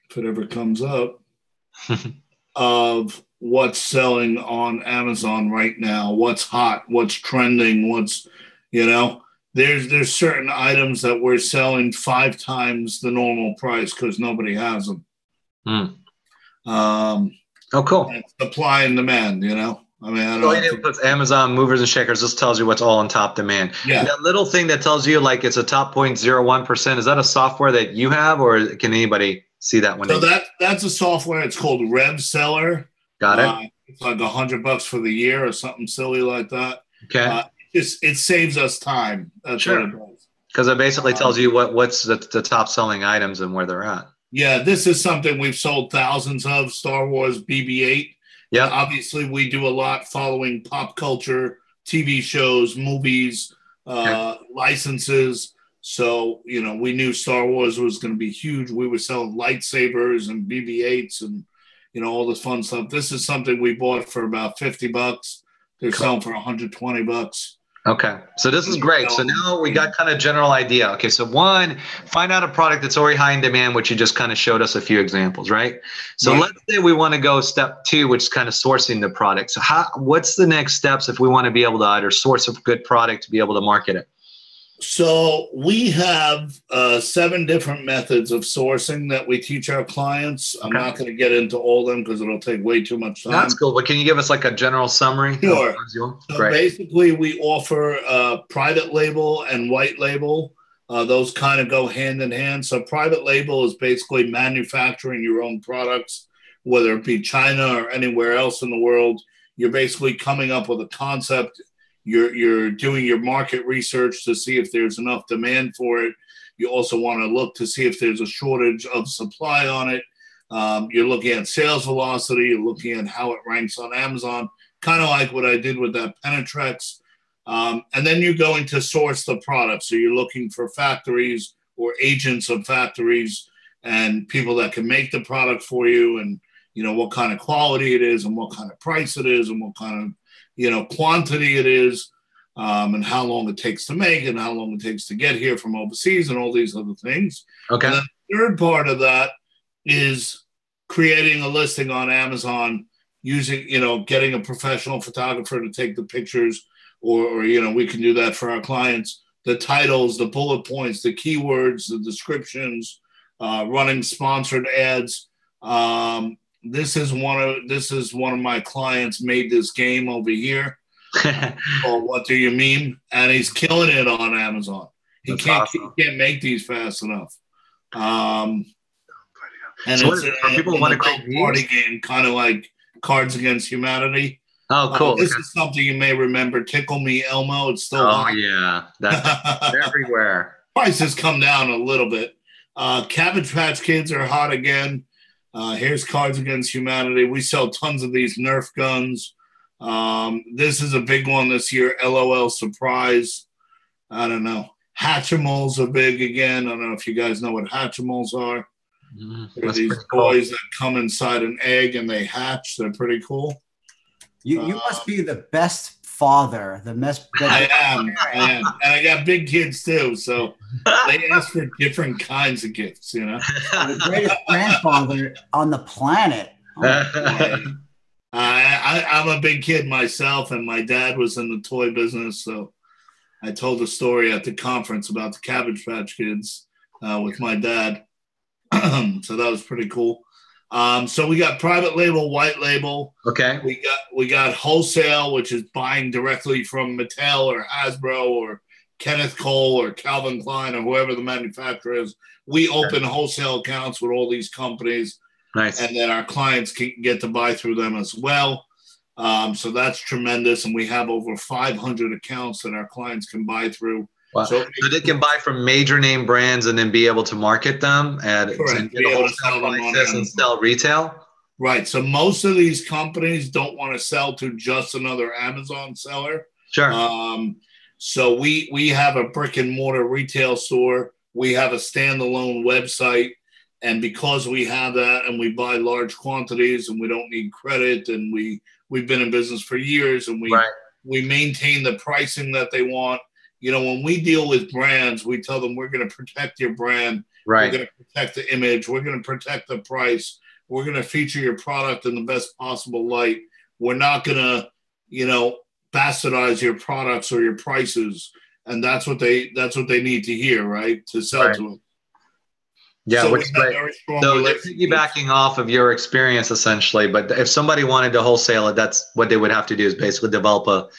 if it ever comes up, of what's selling on Amazon right now, what's hot, what's trending, what's, there's certain items that we're selling 5 times the normal price because nobody has them. Oh, cool. Supply and demand, I mean, I don't know. It puts Amazon movers and shakers. This tells you what's all in top demand. Yeah. That little thing that tells you like it's a top 0.01%. Is that a software that you have, or can anybody see that one? So that's a software. It's called RevSeller. Got it. It's like $100 for the year or something silly like that. Okay. It saves us time. That's sure. what it does. Because it basically tells you what's the top selling items and where they're at. Yeah, this is something we've sold thousands of. Star Wars BB-8. Yeah. Obviously, we do a lot following pop culture, TV shows, movies, licenses. So, we knew Star Wars was going to be huge. We were selling lightsabers and BB-8s and, all this fun stuff. This is something we bought for about $50. They're selling for $120. Okay. So this is great. So now we got kind of general idea. Okay. So one, find out a product that's already high in demand, which you just kind of showed us a few examples, right? So let's say we want to go step 2, which is kind of sourcing the product. So what's the next steps if we want to be able to either source a good product to be able to market it? So we have 7 different methods of sourcing that we teach our clients. I'm not going to get into all of them because it'll take way too much time. That's cool. But can you give us like a general summary? Sure. So basically, we offer private label and white label. Those kind of go hand in hand. So private label is basically manufacturing your own products, whether it be China or anywhere else in the world. You're basically coming up with a concept. You're doing your market research to see if there's enough demand for it. You also want to look to see if there's a shortage of supply on it. You're looking at sales velocity. You're looking at how it ranks on Amazon, kind of like what I did with that Penetrex. And then you're going to source the product. So you're looking for factories or agents of factories and people that can make the product for you and, what kind of quality it is and what kind of price it is and what kind of quantity it is, and how long it takes to make and how long it takes to get here from overseas and all these other things. Okay. And then the third part of that is creating a listing on Amazon using, getting a professional photographer to take the pictures or we can do that for our clients. The titles, the bullet points, the keywords, the descriptions, running sponsored ads. This is one of my clients made this game over here called What Do You Meme? And he's killing it on Amazon. He can't make these fast enough. And so it's people want to create party game, kind of like Cards Against Humanity. Oh, cool. This is something you may remember. Tickle Me Elmo. It's still hot. Yeah. That's everywhere. Prices come down a little bit. Cabbage Patch Kids are hot again. Here's Cards Against Humanity. We sell tons of these Nerf guns. This is a big one this year. LOL Surprise. I don't know. Hatchimals are big again. I don't know if you guys know what Hatchimals are. They're these toys that come inside an egg and they hatch. They're pretty cool. You must be the best father. I am. And I got big kids too. So they ask for different kinds of gifts, The greatest grandfather on the planet. I'm a big kid myself, and my dad was in the toy business. So I told a story at the conference about the Cabbage Patch Kids with my dad. So that was pretty cool. So we got private label, white label. Okay. We got wholesale, which is buying directly from Mattel or Hasbro or Kenneth Cole or Calvin Klein or whoever the manufacturer is. We open wholesale accounts with all these companies. Nice. And then our clients can get to buy through them as well. So that's tremendous. And we have over 500 accounts that our clients can buy through. Wow. So they can buy from major name brands and then be able to market them and get a wholesale license and sell retail? Right. So most of these companies don't want to sell to just another Amazon seller. Sure. So we have a brick and mortar retail store. We have a standalone website. And because we have that and we buy large quantities and we don't need credit and we've been in business for years and we maintain the pricing that they want. You know, when we deal with brands, we tell them we're going to protect your brand. Right. We're going to protect the image. We're going to protect the price. We're going to feature your product in the best possible light. We're not going to, you know, bastardize your products or your prices. And that's what they need to hear, right? To sell to them. Yeah, so which is great. So they're piggybacking off of your experience essentially. But if somebody wanted to wholesale it, that's what they would have to do is basically develop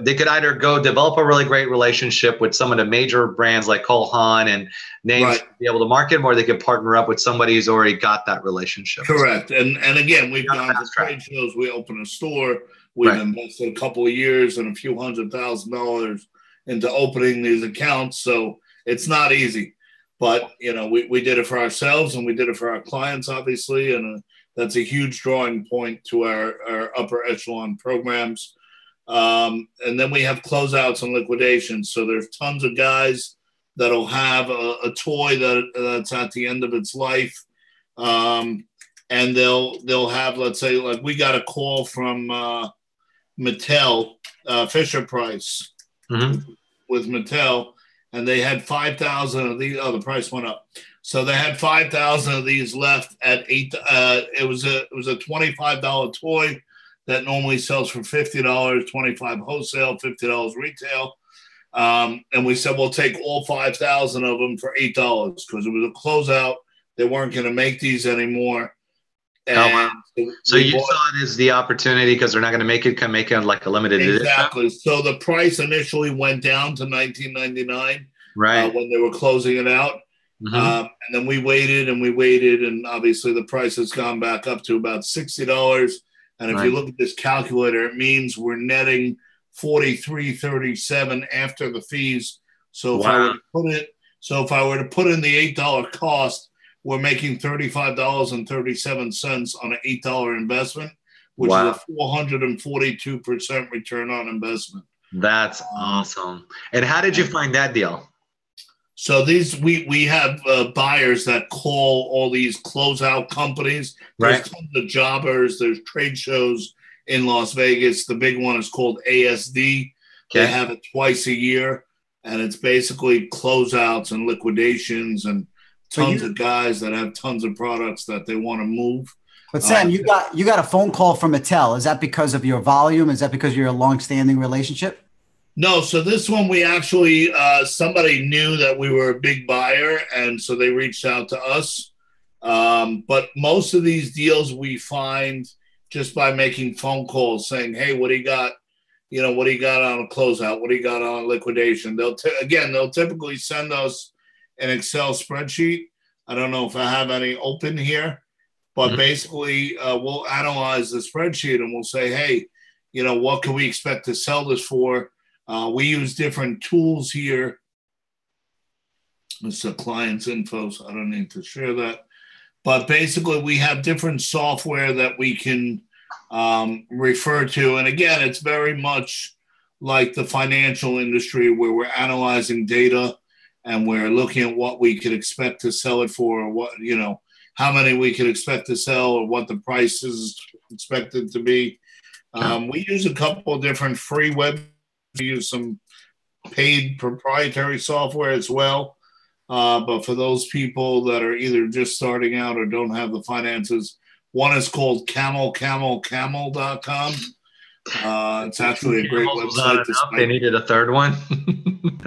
they could either go develop a really great relationship with some of the major brands like Cole Haan and names to be able to market them, or they could partner up with somebody who's already got that relationship. Correct. And again, we've gone to trade shows. We opened a store. We've invested a couple of years and a few $100,000 into opening these accounts. So it's not easy. But, you know, we did it for ourselves and we did it for our clients, obviously. And that's a huge drawing point to our upper echelon programs. And then we have closeouts and liquidations. So there's tons of guys that'll have a toy that's at the end of its life. And they'll have, let's say, like we got a call from Mattel, Fisher Price with Mattel. And they had 5,000 of these. Oh, the price went up. So they had 5,000 of these left at $8. It was a $25 toy that normally sells for $50, $25 wholesale, $50 retail. And we said we'll take all 5,000 of them for $8 because it was a closeout. They weren't going to make these anymore. And so you saw it as the opportunity because they're not going to make it like a limited edition. Exactly. So the price initially went down to $19.99 when they were closing it out. And then we waited, and obviously the price has gone back up to about $60. And if you look at this calculator, it means we're netting $43.37 after the fees. So if I were to put in the $8 cost, we're making $35.37 on an $8 investment, which is a 442% return on investment. That's awesome. And how did you find that deal? So we have buyers that call all these closeout companies. There's tons of jobbers. There's trade shows in Las Vegas. The big one is called ASD. They have it twice a year, and it's basically closeouts and liquidations and tons of guys that have tons of products that they want to move. But Sam, you got a phone call from Mattel. Is that because of your volume? Is that because of your long-standing relationship? No. So this one, we actually somebody knew that we were a big buyer, and so they reached out to us. But most of these deals we find just by making phone calls, saying, "Hey, what do you got? You know, what do you got on a closeout? What do you got on liquidation?" They'll typically send us an Excel spreadsheet. I don't know if I have any open here, but basically we'll analyze the spreadsheet and we'll say, hey, you know, what can we expect to sell this for? We use different tools here. It's the client's info, so I don't need to share that. But basically we have different software that we can refer to. And again, it's very much like the financial industry where we're analyzing data and we're looking at what we could expect to sell it for, or what, you know, how many we could expect to sell, or what the price is expected to be. We use a couple of different free web. We use some paid proprietary software as well. But for those people that are either just starting out or don't have the finances, one is called camelcamel.com. It's actually a great website. They needed a third one.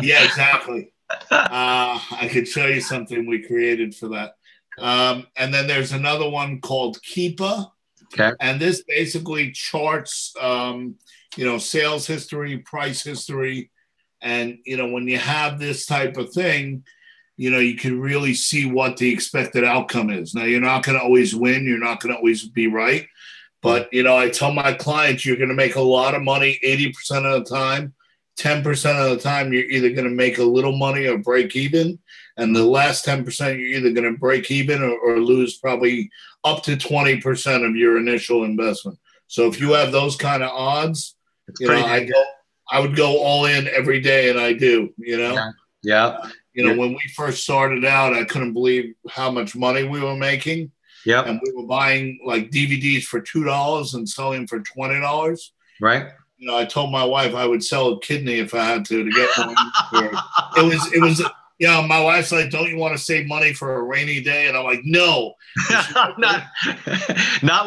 Yeah, exactly. I could show you something we created for that. And then there's another one called Keepa. Okay. And this basically charts, sales history, price history. And, when you have this type of thing, you can really see what the expected outcome is. Now, you're not going to always win. You're not going to always be right. But, I tell my clients, you're going to make a lot of money 80% of the time. 10% of the time you're either going to make a little money or break even. And the last 10%, you're either going to break even or lose probably up to 20% of your initial investment. So if you have those kind of odds, I would go all in every day, and I do, Yeah. When we first started out, I couldn't believe how much money we were making. Yep. And we were buying like DVDs for $2 and selling for $20. Right. I told my wife I would sell a kidney if I had to get one. It was. My wife's like, "Don't you want to save money for a rainy day?" And I'm like, "No, not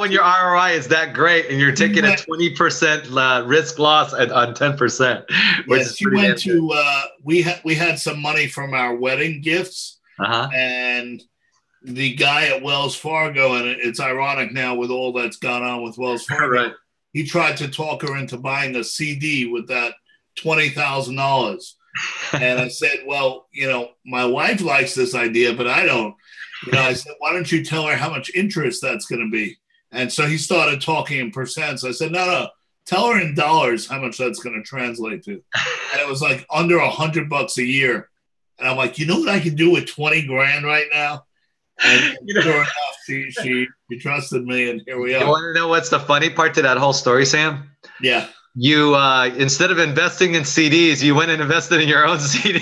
when your ROI is that great and you're taking a 20% risk loss on 10%." Yes, she went to. We had some money from our wedding gifts, and the guy at Wells Fargo, and it's ironic now with all that's gone on with Wells Fargo. Right. He tried to talk her into buying a CD with that $20,000. And I said, well, my wife likes this idea, but I don't. I said, why don't you tell her how much interest that's going to be? And so he started talking in percents. I said, no, tell her in dollars how much that's going to translate to. And it was like under $100 a year. And I'm like, you know what I can do with 20 grand right now? And sure enough, she trusted me, and here we are. You want to know what's the funny part to that whole story, Sam? Yeah. You instead of investing in CDs, you went and invested in your own CD.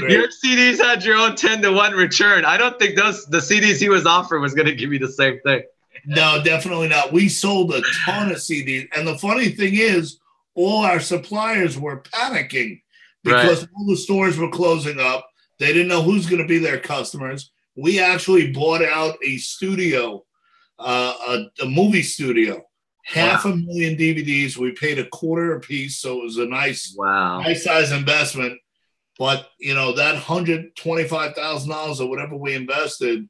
Your CDs had your own 10-to-1 return. I don't think the CDs he was offering was going to give you the same thing. No, definitely not. We sold a ton of CDs, and the funny thing is, all our suppliers were panicking. Because all the stores were closing up. They didn't know who's going to be their customers. We actually bought out a studio, a movie studio, 500,000 DVDs. We paid $0.25 a piece, so it was a nice size investment. But, that $125,000 or whatever we invested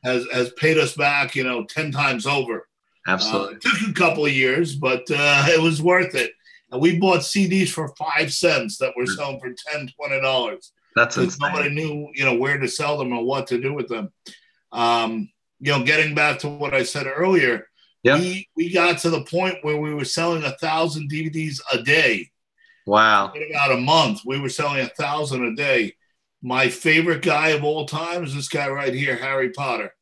has paid us back, 10 times over. Absolutely. It took a couple of years, but it was worth it. And we bought CDs for 5 cents that were selling for $10, $20. That's insane. Nobody knew, where to sell them or what to do with them. Getting back to what I said earlier, we got to the point where we were selling 1,000 DVDs a day. Wow. In about a month, we were selling 1,000 a day. My favorite guy of all time is this guy right here, Harry Potter.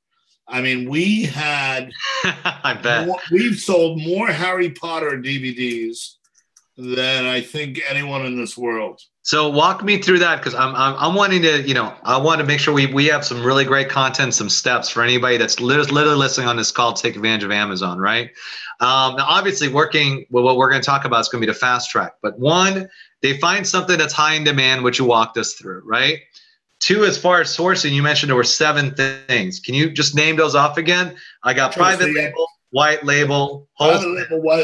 I mean, we had, I bet we've sold more Harry Potter DVDs than I think anyone in this world. So walk me through that, because I'm wanting to, I want to make sure we have some really great content, some steps for anybody that's literally listening on this call to take advantage of Amazon, right? Now, obviously, working with what we're going to talk about is going to be the fast track. But one, they find something that's high in demand, which you walked us through, right? Two, as far as sourcing, you mentioned there were 7 things. Can you just name those off again? I got private label, white label, wholesale,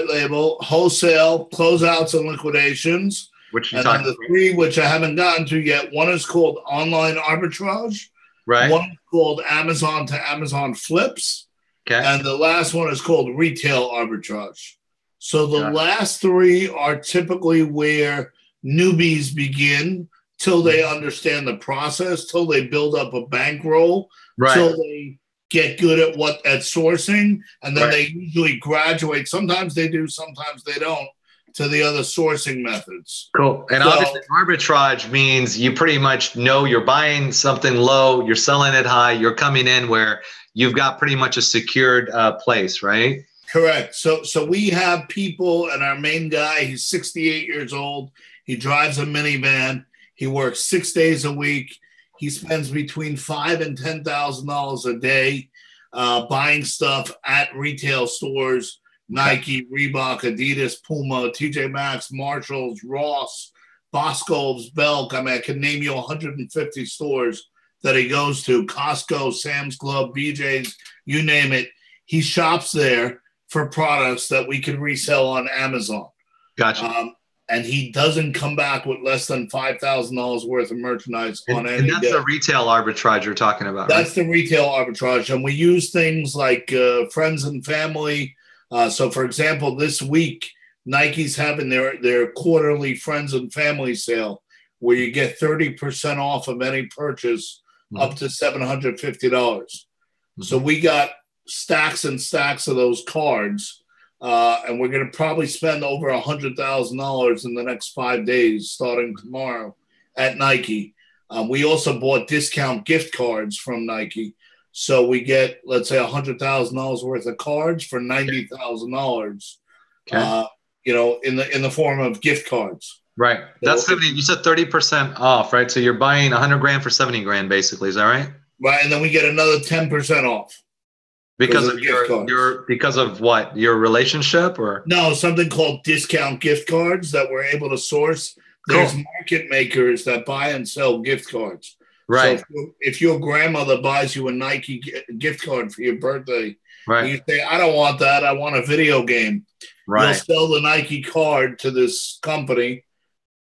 closeouts and liquidations. Which you and then the 3, which I haven't gotten to yet. One is called online arbitrage. Right. One is called Amazon to Amazon flips. Okay. And the last one is called retail arbitrage. So the last 3 are typically where newbies begin till they understand the process, till they build up a bankroll, till they get good at sourcing, and then they usually graduate. Sometimes they do, sometimes they don't, to the other sourcing methods. Cool. And obviously arbitrage means you pretty much know you're buying something low, you're selling it high, you're coming in where you've got pretty much a secured place, right? Correct. So we have people, and our main guy, he's 68 years old. He drives a minivan. He works 6 days a week. He spends between $5,000 and $10,000 a day buying stuff at retail stores. Nike, Reebok, Adidas, Puma, TJ Maxx, Marshalls, Ross, Boscov's, Belk. I mean, I can name you 150 stores that he goes to. Costco, Sam's Club, BJ's, you name it. He shops there for products that we can resell on Amazon. Gotcha. And he doesn't come back with less than $5,000 worth of merchandise on any day. And that's the retail arbitrage you're talking about, right? That's the retail arbitrage. And we use things like friends and family. So, for example, this week, Nike's having their quarterly friends and family sale where you get 30% off of any purchase up to $750. So we got stacks and stacks of those cards and we're going to probably spend over $100,000 in the next 5 days, starting tomorrow at Nike. We also bought discount gift cards from Nike. So we get, let's say, $100,000 worth of cards for $90,000, in the form of gift cards. Right. That's 70. You said 30% off, right? So you're buying 100 grand for 70 grand, basically. Is that right? Right. And then we get another 10% off. Because of because of what? Your relationship or? No, something called discount gift cards that we're able to source. There's market makers that buy and sell gift cards. Right. So if your grandmother buys you a Nike gift card for your birthday, right, you say, I don't want that. I want a video game. Right. You'll sell the Nike card to this company,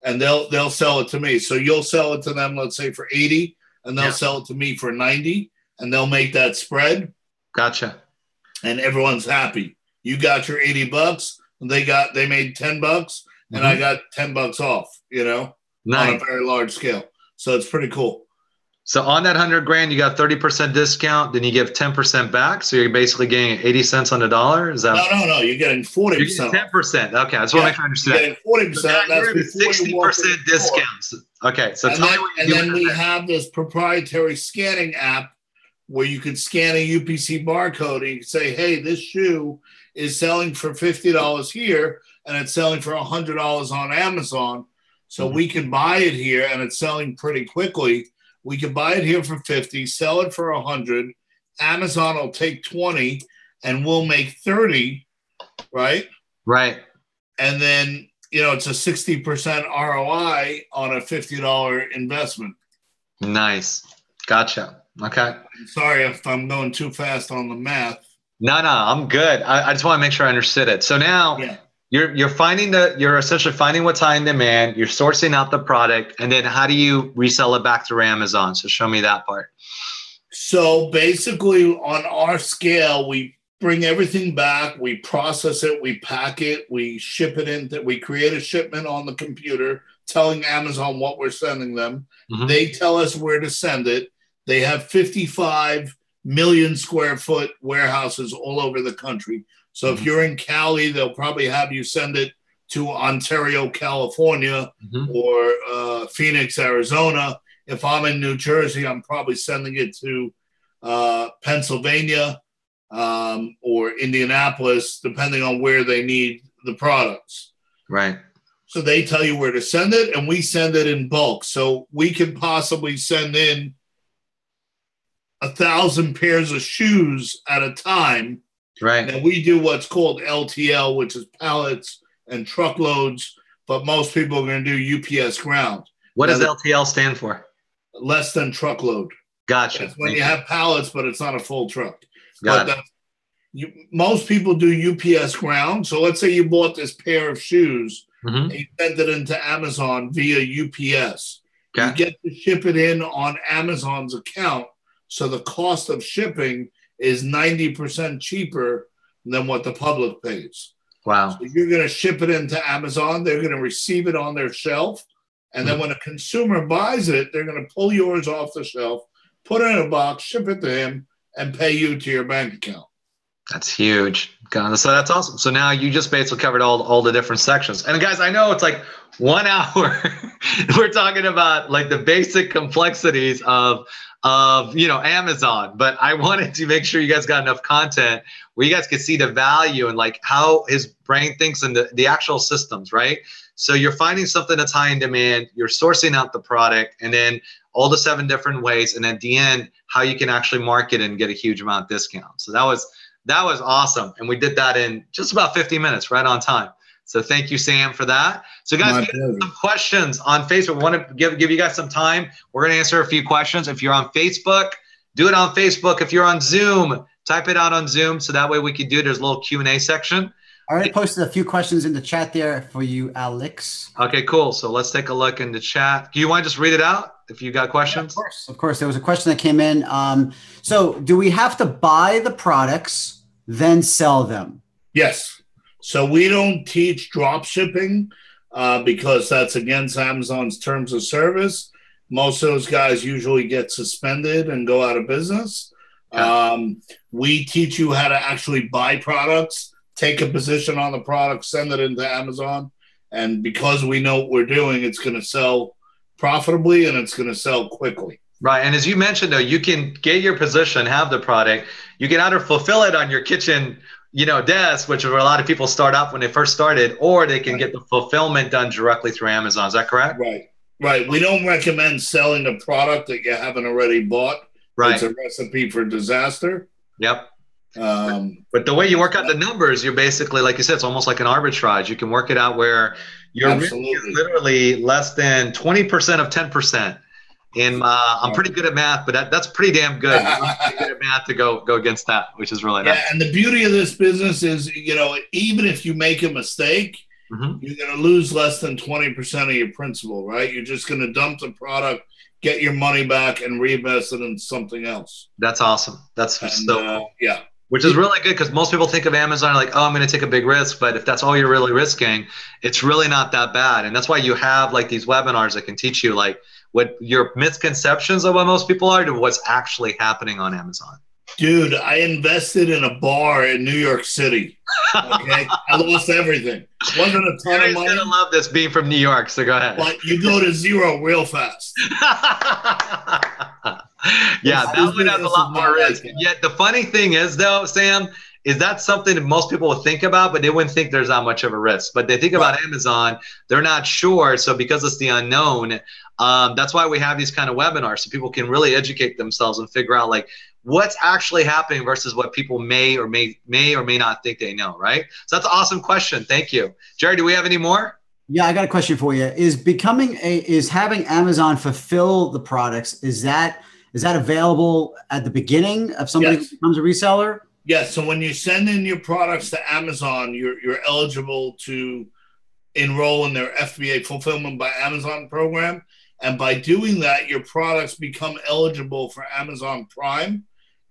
and they'll sell it to me. So you'll sell it to them, let's say, for 80, and they'll sell it to me for 90, and they'll make that spread. Gotcha. And everyone's happy. You got your $80, and they made $10, and I got $10 off, nice. On a very large scale. So it's pretty cool. So on that 100 grand, you got 30% discount. Then you give 10% back. So you're basically getting 80 cents on the dollar. Is that? No. You're getting 40%. You're getting 10%. Okay, I just want to make sure I understand. You're getting 40%. So that's 60% discounts. Okay, so then we have this proprietary scanning app where you can scan a UPC barcode and you can say, hey, this shoe is selling for $50 here, and it's selling for $100 on Amazon. So we can buy it here, and it's selling pretty quickly. We can buy it here for 50, sell it for 100. Amazon will take 20, and we'll make 30, right? Right. And then, it's a 60% ROI on a $50 investment. Nice. Gotcha. Okay. Sorry if I'm going too fast on the math. No, I'm good. I just want to make sure I understood it. So now you're essentially finding what's high in demand. You're sourcing out the product, and then how do you resell it back through Amazon? So show me that part. So basically, on our scale, we bring everything back, we process it, we pack it, we ship it in. We create a shipment on the computer, telling Amazon what we're sending them. They tell us where to send it. They have 55 million square foot warehouses all over the country. So if you're in Cali, they'll probably have you send it to Ontario, California, or Phoenix, Arizona. If I'm in New Jersey, I'm probably sending it to Pennsylvania or Indianapolis, depending on where they need the products. Right. So they tell you where to send it, and we send it in bulk. So we can possibly send in 1,000 pairs of shoes at a time. Right. And we do what's called LTL, which is pallets and truckloads, but most people are going to do UPS ground. What does LTL stand for? Less than truckload. Gotcha. That's when you have pallets, but it's not a full truck. Got it. Most people do UPS ground. So let's say you bought this pair of shoes and you sent it into Amazon via UPS. Okay. You get to ship it in on Amazon's account. So the cost of shipping is 90% cheaper than what the public pays. Wow. So you're going to ship it into Amazon. They're going to receive it on their shelf. And then when a consumer buys it, they're going to pull yours off the shelf, put it in a box, ship it to him, and pay you to your bank account. That's huge. So that's awesome. So now you just basically covered all the different sections. And guys, I know it's like 1 hour. We're talking about like the basic complexities of Amazon, but I wanted to make sure you guys got enough content where you guys could see the value and like how his brain thinks and the actual systems, right? So you're finding something that's high in demand, you're sourcing out the product, and then all the 7 different ways, and at the end, how you can actually market and get a huge amount of discount. So that was awesome. And we did that in just about 50 minutes, right on time. So thank you, Sam, for that. So guys, we have some questions on Facebook. We want to give you guys some time. We're going to answer a few questions. If you're on Facebook, do it on Facebook. If you're on Zoom, type it out on Zoom. So that way we can do it. There's a little Q&A section. I already posted a few questions in the chat there for you, Alex. Okay, cool. So let's take a look in the chat. Do you want to just read it out if you got questions? Yeah, of course. There was a question that came in. So do we have to buy the products, then sell them? Yes. So we don't teach drop shipping because that's against Amazon's terms of service. Most of those guys usually get suspended and go out of business. We teach you how to actually buy products, take a position on the product, send it into Amazon. And because we know what we're doing, it's going to sell profitably and it's going to sell quickly. Right. And as you mentioned, though, you can get your position, have the product. You can either fulfill it on your kitchen, desk, which is where a lot of people start up when they first started, or they can get the fulfillment done directly through Amazon. Is that correct? Right. Right. We don't recommend selling a product that you haven't already bought. Right. It's a recipe for disaster. Yep. But the way you work out the numbers, you're basically, like you said, it's almost like an arbitrage. You can work it out where your risk is literally less than 20% of 10%. And I'm pretty good at math, but that's pretty damn good. I'm pretty good at math to go against that, which is really nice. Yeah, and the beauty of this business is, even if you make a mistake, you're going to lose less than 20% of your principal, right? You're just going to dump the product, get your money back, and reinvest it in something else. That's awesome. That's so yeah. Which is really good because most people think of Amazon like, oh, I'm going to take a big risk. But if that's all you're really risking, it's really not that bad. And that's why you have like these webinars that can teach you like what your misconceptions of what most people are to what's actually happening on Amazon. Dude, I invested in a bar in New York City. Okay, I lost everything. Wasn't a ton of money. You're gonna love this being from New York. So go ahead. But you go to zero real fast. Yeah, that one has a lot more risk. Yet the funny thing is, though, Sam, is that something that most people would think about, but they wouldn't think there's that much of a risk. But they think about Amazon, they're not sure. So because it's the unknown, that's why we have these kind of webinars so people can really educate themselves and figure out like what's actually happening versus what people may or may not think they know, right? So that's an awesome question. Thank you. Jerry, do we have any more? Yeah, I got a question for you. Is having Amazon fulfill the products, is that available at the beginning of somebody who becomes a reseller? Yes. So when you send in your products to Amazon, you're eligible to enroll in their FBA Fulfillment by Amazon program. And by doing that, your products become eligible for Amazon Prime.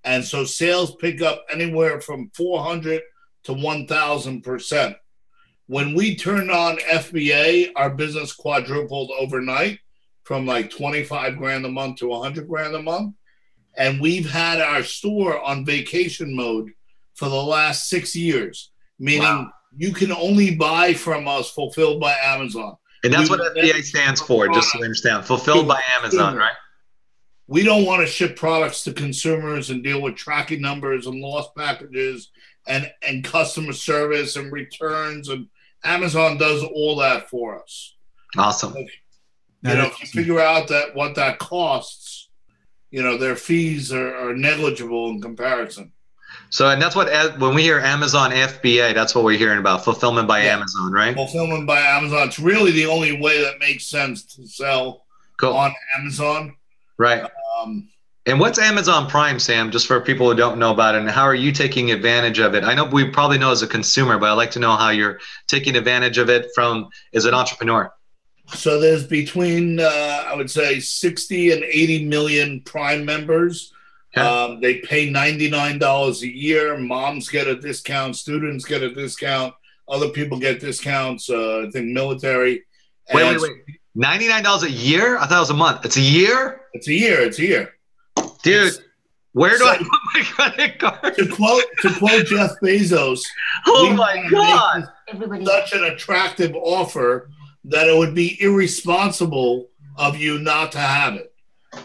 And so sales pick up anywhere from 400 to 1,000%. When we turned on FBA, our business quadrupled overnight from like 25 grand a month to 100 grand a month. And we've had our store on vacation mode for the last 6 years, meaning you can only buy from us fulfilled by Amazon. And that's what FBA stands for, just so you understand. Fulfilled by Amazon, right? We don't want to ship products to consumers and deal with tracking numbers and lost packages and customer service and returns. And Amazon does all that for us. Awesome. If you figure out what that costs, their fees are negligible in comparison. So, and that's when we hear Amazon FBA, that's what we're hearing about, fulfillment by Amazon, right? Fulfillment by Amazon. It's really the only way that makes sense to sell on Amazon. Right. And what's Amazon Prime, Sam, just for people who don't know about it, and how are you taking advantage of it? I know we probably know as a consumer, but I'd like to know how you're taking advantage of it as an entrepreneur. So there's between, I would say, 60 and 80 million Prime members. Okay. They pay $99 a year. Moms get a discount. Students get a discount. Other people get discounts. I think military. Wait. $99 a year? I thought it was a month. It's a year? It's a year. Dude, where do I put my credit card? To quote Jeff Bezos, oh my God. Such an attractive offer that it would be irresponsible of you not to have it.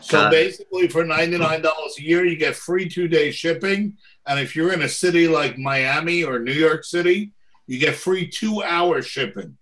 So basically for $99 a year, you get free 2-day shipping. And if you're in a city like Miami or New York City, you get free 2-hour shipping.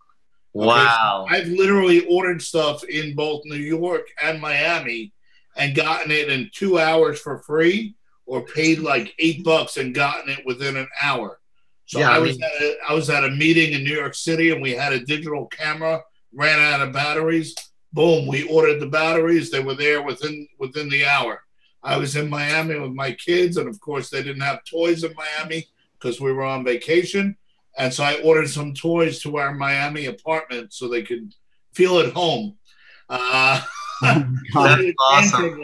Wow. So I've literally ordered stuff in both New York and Miami and gotten it in 2 hours for free, or paid like $8 and gotten it within an hour. So I was at a meeting in New York City and we had a digital camera, ran out of batteries. Boom, we ordered the batteries. They were there within the hour. I was in Miami with my kids, and of course they didn't have toys in Miami because we were on vacation. And so I ordered some toys to our Miami apartment so they could feel at home. That's awesome.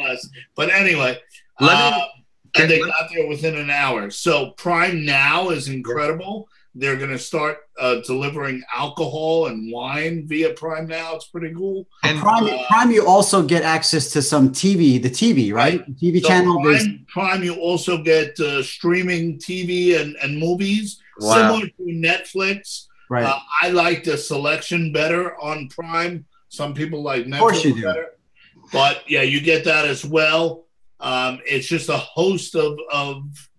But anyway, and they got there within an hour. So Prime Now is incredible. They're going to start delivering alcohol and wine via Prime now. It's pretty cool. And Prime, you also get access to some TV, the TV, right? The TV so channel. Prime, you also get streaming TV and movies, similar to Netflix. Right. I like the selection better on Prime. Some people like Netflix of course you do. better. But yeah, you get that as well. It's just a host of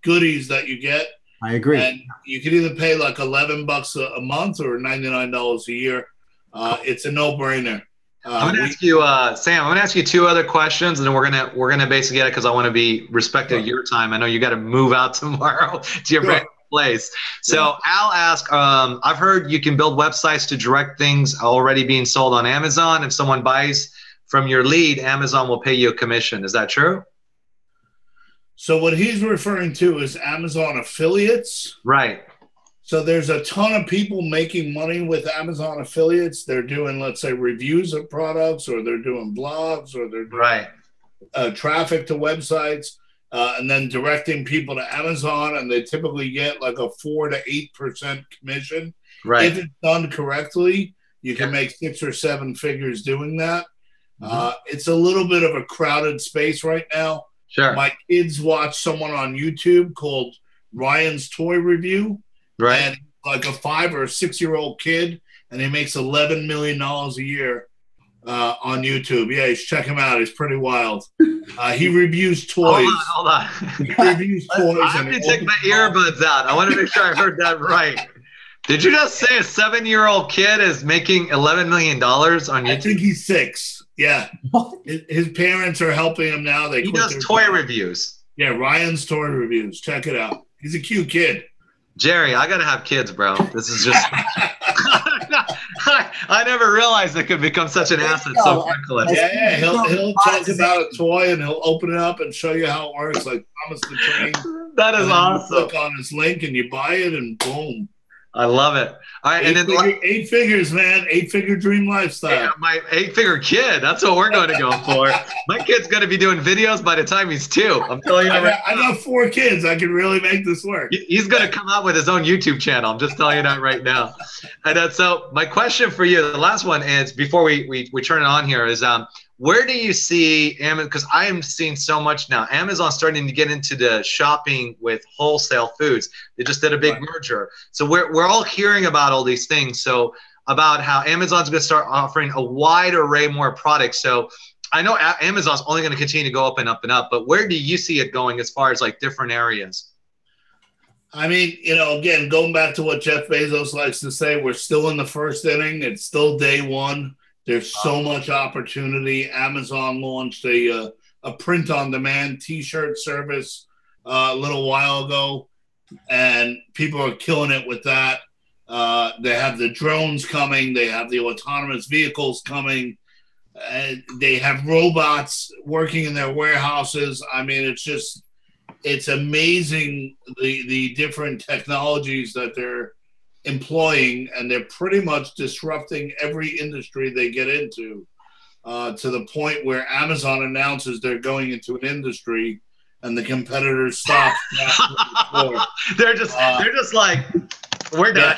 goodies that you get. I agree. And you can either pay like $11 a month or $99 a year. It's a no-brainer. I'm gonna ask you, Sam. I'm gonna ask you two other questions, and then we're gonna basically get it because I want to be respectful of your time. I know you got to move out tomorrow to your brand place. So Al asked, I've heard you can build websites to direct things already being sold on Amazon. If someone buys from your lead, Amazon will pay you a commission. Is that true? So what he's referring to is Amazon affiliates. Right. So there's a ton of people making money with Amazon affiliates. They're doing, let's say, reviews of products, or they're doing blogs, or they're doing traffic to websites, and then directing people to Amazon. And they typically get like a 4 to 8% commission. Right. If it's done correctly, you can make 6 or 7 figures doing that. It's a little bit of a crowded space right now. Sure. My kids watch someone on YouTube called Ryan's Toy Review. Right. And like a 5 or 6-year-old kid, and he makes $11 million a year on YouTube. Yeah, check him out. He's pretty wild. He reviews toys. Hold on. He reviews toys. I have to take my earbuds out. I want to make sure I heard that right. Did you just say a 7-year-old kid is making $11 million on YouTube? I think he's 6. Yeah. His parents are helping him now. He does toy reviews. Yeah, Ryan's Toy Reviews. Check it out. He's a cute kid. Jerry, I gotta have kids, bro. This is just I never realized it could become such an asset so quickly. Yeah. He'll talk about a toy and he'll open it up and show you how it works, like Thomas the Train. That is awesome. You click on his link and you buy it, and boom. I love it. All right, and then 8 figures, man. 8-figure dream lifestyle. Yeah, my 8-figure kid. That's what we're going to go for. My kid's going to be doing videos by the time he's 2. I'm telling you. I got 4 kids. I can really make this work. He's going to come out with his own YouTube channel. I'm just telling you that right now. And so my question for you, the last one is, before we turn it on here, is where do you see Amazon? Because I am seeing so much now. Amazon starting to get into the shopping with wholesale foods. They just did a big merger. So we're all hearing about all these things. So about how Amazon's going to start offering a wide array more products. So I know Amazon's only going to continue to go up and up and up. But where do you see it going as far as like different areas? I mean, again, going back to what Jeff Bezos likes to say, we're still in the first inning. It's still day one. There's so much opportunity. Amazon launched a print-on-demand T-shirt service a little while ago, and people are killing it with that. They have the drones coming. They have the autonomous vehicles coming. They have robots working in their warehouses. I mean, it's amazing the different technologies that they're employing, and they're pretty much disrupting every industry they get into, to the point where Amazon announces they're going into an industry and the competitors stop. They're just like, we're done.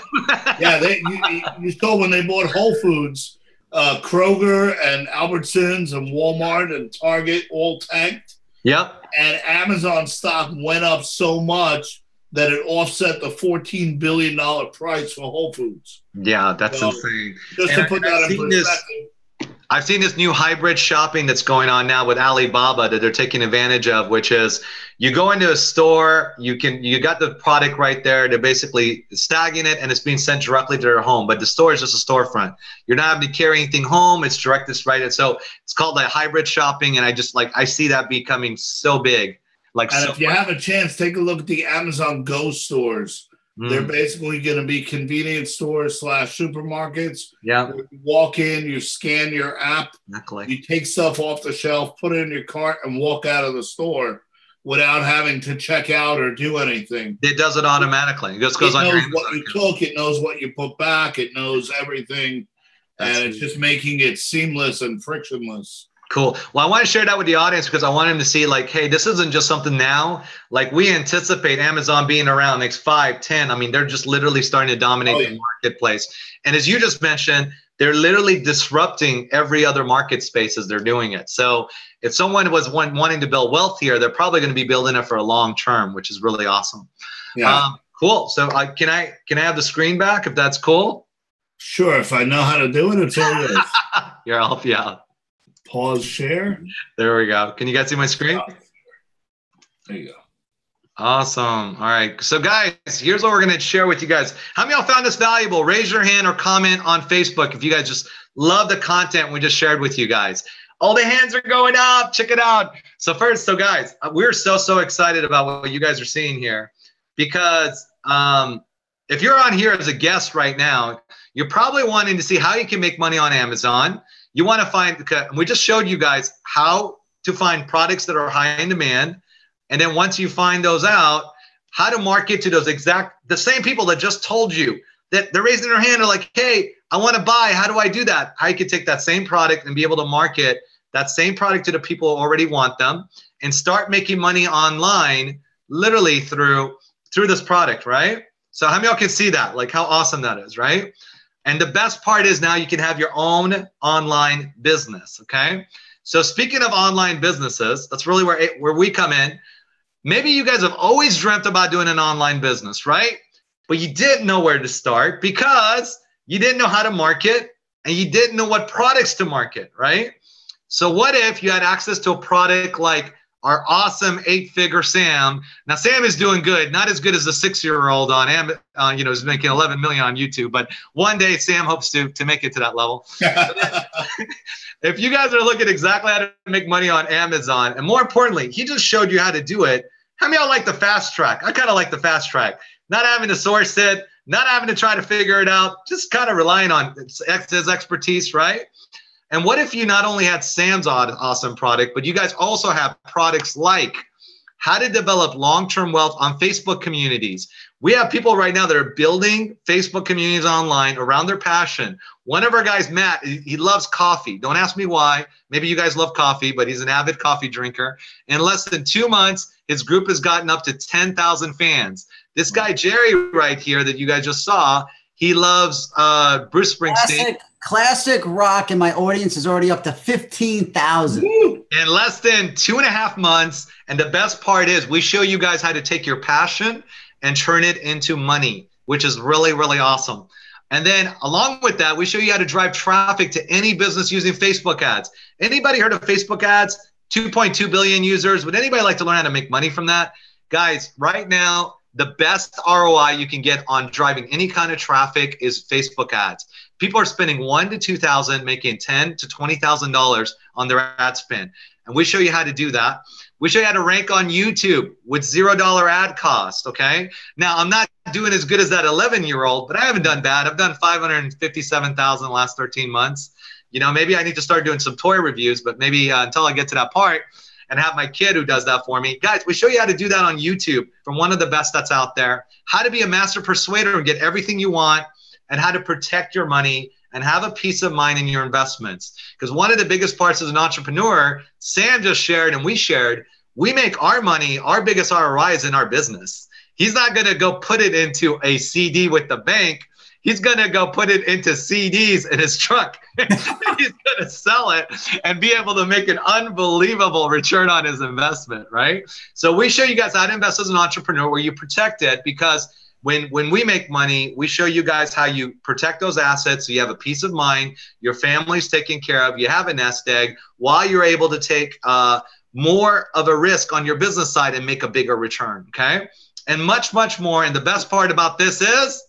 You saw when they bought Whole Foods, Kroger and Albertsons and Walmart and Target all tanked. Yep. And Amazon stock went up so much that it offset the $14 billion price for Whole Foods. Yeah, that's insane. Just to put that in perspective. I've seen this new hybrid shopping that's going on now with Alibaba that they're taking advantage of, which is you go into a store, you got the product right there. They're basically tagging it and it's being sent directly to their home. But the store is just a storefront. You're not having to carry anything home. It's directed right. And so it's called like hybrid shopping. And I see that becoming so big. If you have a chance, take a look at the Amazon Go stores. They're basically going to be convenience stores / supermarkets. Yeah. You walk in, you scan your app, you take stuff off the shelf, put it in your cart, and walk out of the store without having to check out or do anything. It does it automatically. It just goes on your Amazon account. It knows what you took. It knows what you put back. It knows everything. And it's just making it seamless and frictionless. Cool. Well, I want to share that with the audience because I want them to see like, hey, this isn't just something now. Like we anticipate Amazon being around next 5, 10. I mean, they're just literally starting to dominate the marketplace. And as you just mentioned, they're literally disrupting every other market space as they're doing it. So if someone was wanting to build wealth here, they're probably going to be building it for a long term, which is really awesome. Yeah. Cool. So can I have the screen back if that's cool? Sure. If I know how to do it, it's all yours. Here, I'll help you out. Pause share. There we go. Can you guys see my screen? There you go. Awesome. All right. So guys, here's what we're going to share with you guys. How many of y'all found this valuable? Raise your hand or comment on Facebook if you guys just love the content we just shared with you guys. All the hands are going up. Check it out. So guys, we're so excited about what you guys are seeing here because if you're on here as a guest right now, you're probably wanting to see how you can make money on Amazon. You want to find, we just showed you guys how to find products that are high in demand. And then once you find those out, how to market to those the same people that just told you that they're raising their hand. They're like, hey, I want to buy. How do I do that? How you can take that same product and be able to market that same product to the people who already want them and start making money online, literally through this product, right? So how many of y'all can see that? Like how awesome that is, right? And the best part is now you can have your own online business, okay? So speaking of online businesses, that's really where we come in. Maybe you guys have always dreamt about doing an online business, right? But you didn't know where to start because you didn't know how to market and you didn't know what products to market, right? So what if you had access to a product like our awesome 8-figure Sam? Now Sam is doing good, not as good as the 6-year-old on is making 11 million on YouTube, but one day Sam hopes to make it to that level. If you guys are looking exactly how to make money on Amazon, and more importantly, he just showed you how to do it. How many of y'all like the fast track? I kind of like the fast track. Not having to source it, not having to try to figure it out, just kind of relying on his expertise, right? And what if you not only had Sam's awesome product, but you guys also have products like how to develop long-term wealth on Facebook communities. We have people right now that are building Facebook communities online around their passion. One of our guys, Matt, he loves coffee. Don't ask me why. Maybe you guys love coffee, but he's an avid coffee drinker. In less than 2 months, his group has gotten up to 10,000 fans. This guy, Jerry, right here that you guys just saw, he loves Bruce Springsteen. Classic rock, and my audience is already up to 15,000. In less than 2.5 months. And the best part is we show you guys how to take your passion and turn it into money, which is really, really awesome. And then along with that, we show you how to drive traffic to any business using Facebook ads. Anybody heard of Facebook ads? 2.2 billion users. Would anybody like to learn how to make money from that? Guys, right now, the best ROI you can get on driving any kind of traffic is Facebook ads. People are spending $1,000 to $2,000, making $10,000 to $20,000 on their ad spend. And we show you how to do that. We show you how to rank on YouTube with $0 ad cost, okay? Now, I'm not doing as good as that 11-year-old, but I haven't done bad. I've done 557,000 the last 13 months. You know, maybe I need to start doing some toy reviews, but maybe until I get to that part and have my kid who does that for me. Guys, we show you how to do that on YouTube from one of the best that's out there. How to be a master persuader and get everything you want, and how to protect your money and have a peace of mind in your investments. Because one of the biggest parts as an entrepreneur, Sam just shared and we shared, we make our money, our biggest ROI is in our business. He's not going to go put it into a CD with the bank. He's going to go put it into CDs in his truck. He's going to sell it and be able to make an unbelievable return on his investment, right? So we show you guys how to invest as an entrepreneur where you protect it, because when we make money, we show you guys how you protect those assets so you have a peace of mind, your family's taken care of, you have a nest egg, while you're able to take more of a risk on your business side and make a bigger return, okay? And much, much more. And the best part about this is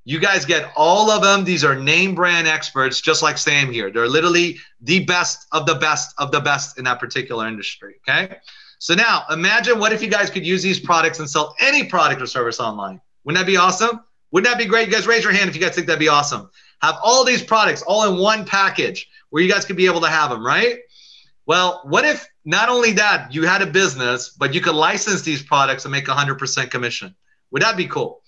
you guys get all of them. These are name brand experts, just like Sam here. They're literally the best of the best of the best in that particular industry, okay? So now imagine what if you guys could use these products and sell any product or service online. Wouldn't that be awesome? Wouldn't that be great? You guys raise your hand if you guys think that'd be awesome. Have all these products all in one package where you guys could be able to have them, right? Well, what if not only that, you had a business, but you could license these products and make 100% commission? Would that be cool?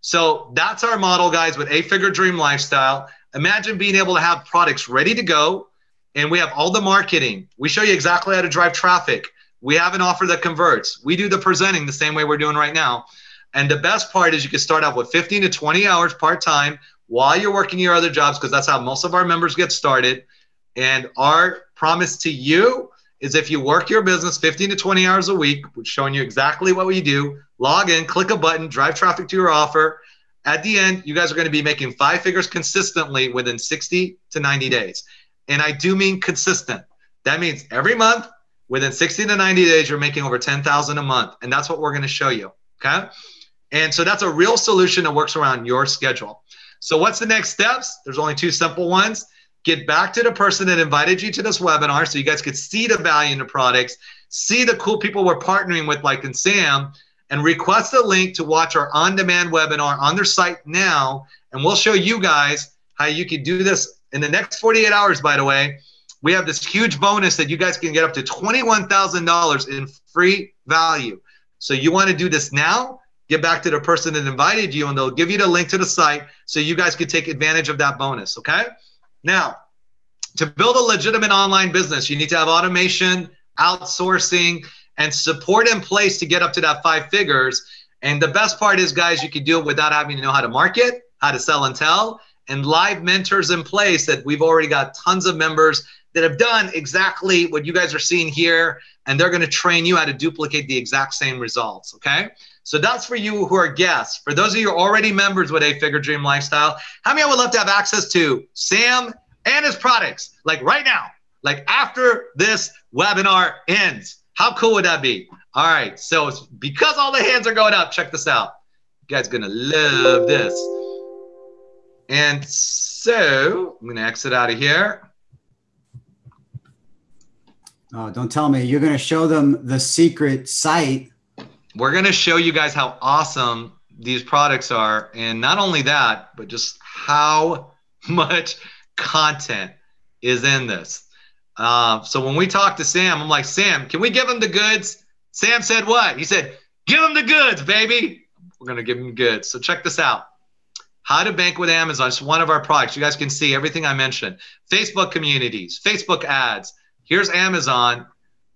So that's our model, guys, with 8-Figure Dream Lifestyle. Imagine being able to have products ready to go, and we have all the marketing. We show you exactly how to drive traffic. We have an offer that converts. We do the presenting the same way we're doing right now. And the best part is you can start out with 15 to 20 hours part-time while you're working your other jobs, because that's how most of our members get started. And our promise to you is if you work your business 15 to 20 hours a week, we're showing you exactly what we do, log in, click a button, drive traffic to your offer. At the end, you guys are going to be making 5 figures consistently within 60 to 90 days. And I do mean consistent. That means every month, within 60 to 90 days, you're making over $10,000 a month. And that's what we're going to show you, okay? And so that's a real solution that works around your schedule. So what's the next steps? There's only 2 simple ones. Get back to the person that invited you to this webinar so you guys could see the value in the products, see the cool people we're partnering with like in Sam, and request a link to watch our on-demand webinar on their site now. And we'll show you guys how you can do this in the next 48 hours, by the way. We have this huge bonus that you guys can get up to $21,000 in free value. So you want to do this now? Get back to the person that invited you, and they'll give you the link to the site so you guys can take advantage of that bonus, okay? Now, to build a legitimate online business, you need to have automation, outsourcing, and support in place to get up to that 5 figures. And the best part is, guys, you can do it without having to know how to market, how to sell and tell, and live mentors in place that we've already got tons of members that have done exactly what you guys are seeing here, and they're going to train you how to duplicate the exact same results, okay? So that's for you who are guests. For those of you who are already members with 8-Figure Dream Lifestyle, how many would love to have access to Sam and his products, like right now, like after this webinar ends? How cool would that be? All right, so because all the hands are going up, check this out. You guys are going to love this. And so I'm going to exit out of here. Oh, don't tell me. You're going to show them the secret site. We're going to show you guys how awesome these products are. And not only that, but just how much content is in this. So when we talked to Sam, I'm like, Sam, can we give him the goods? Sam said what? He said, give him the goods, baby. We're going to give him goods. So check this out. How to bank with Amazon. It's one of our products. You guys can see everything I mentioned. Facebook communities, Facebook ads. Here's Amazon.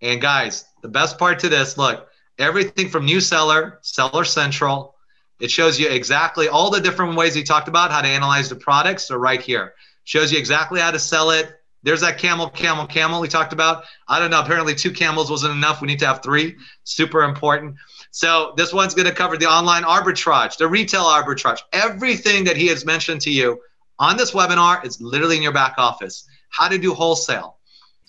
And guys, the best part to this, look, everything from new seller, Seller Central. It shows you exactly all the different ways he talked about how to analyze the products. So right here, shows you exactly how to sell it. There's that camel we talked about. I don't know, apparently 2 camels wasn't enough. We need to have 3, super important. So this one's gonna cover the online arbitrage, the retail arbitrage. Everything that he has mentioned to you on this webinar is literally in your back office. How to do wholesale,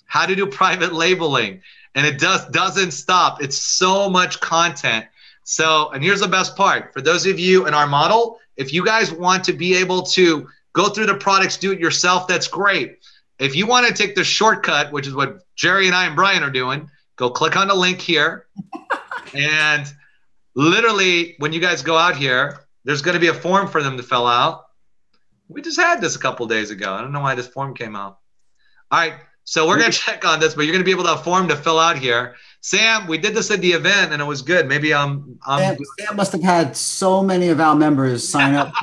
how to do private labeling, and it doesn't stop. It's so much content. So, and here's the best part. For those of you in our model, if you guys want to be able to go through the products, do it yourself, that's great. If you want to take the shortcut, which is what Jerry and I and Brian are doing, go click on the link here. And literally, when you guys go out here, there's going to be a form for them to fill out. We just had this a couple days ago. I don't know why this form came out. All right. So we're going to check on this, but you're going to be able to have a form to fill out here. Sam, we did this at the event, and it was good. Maybe Sam must have had so many of our members sign up.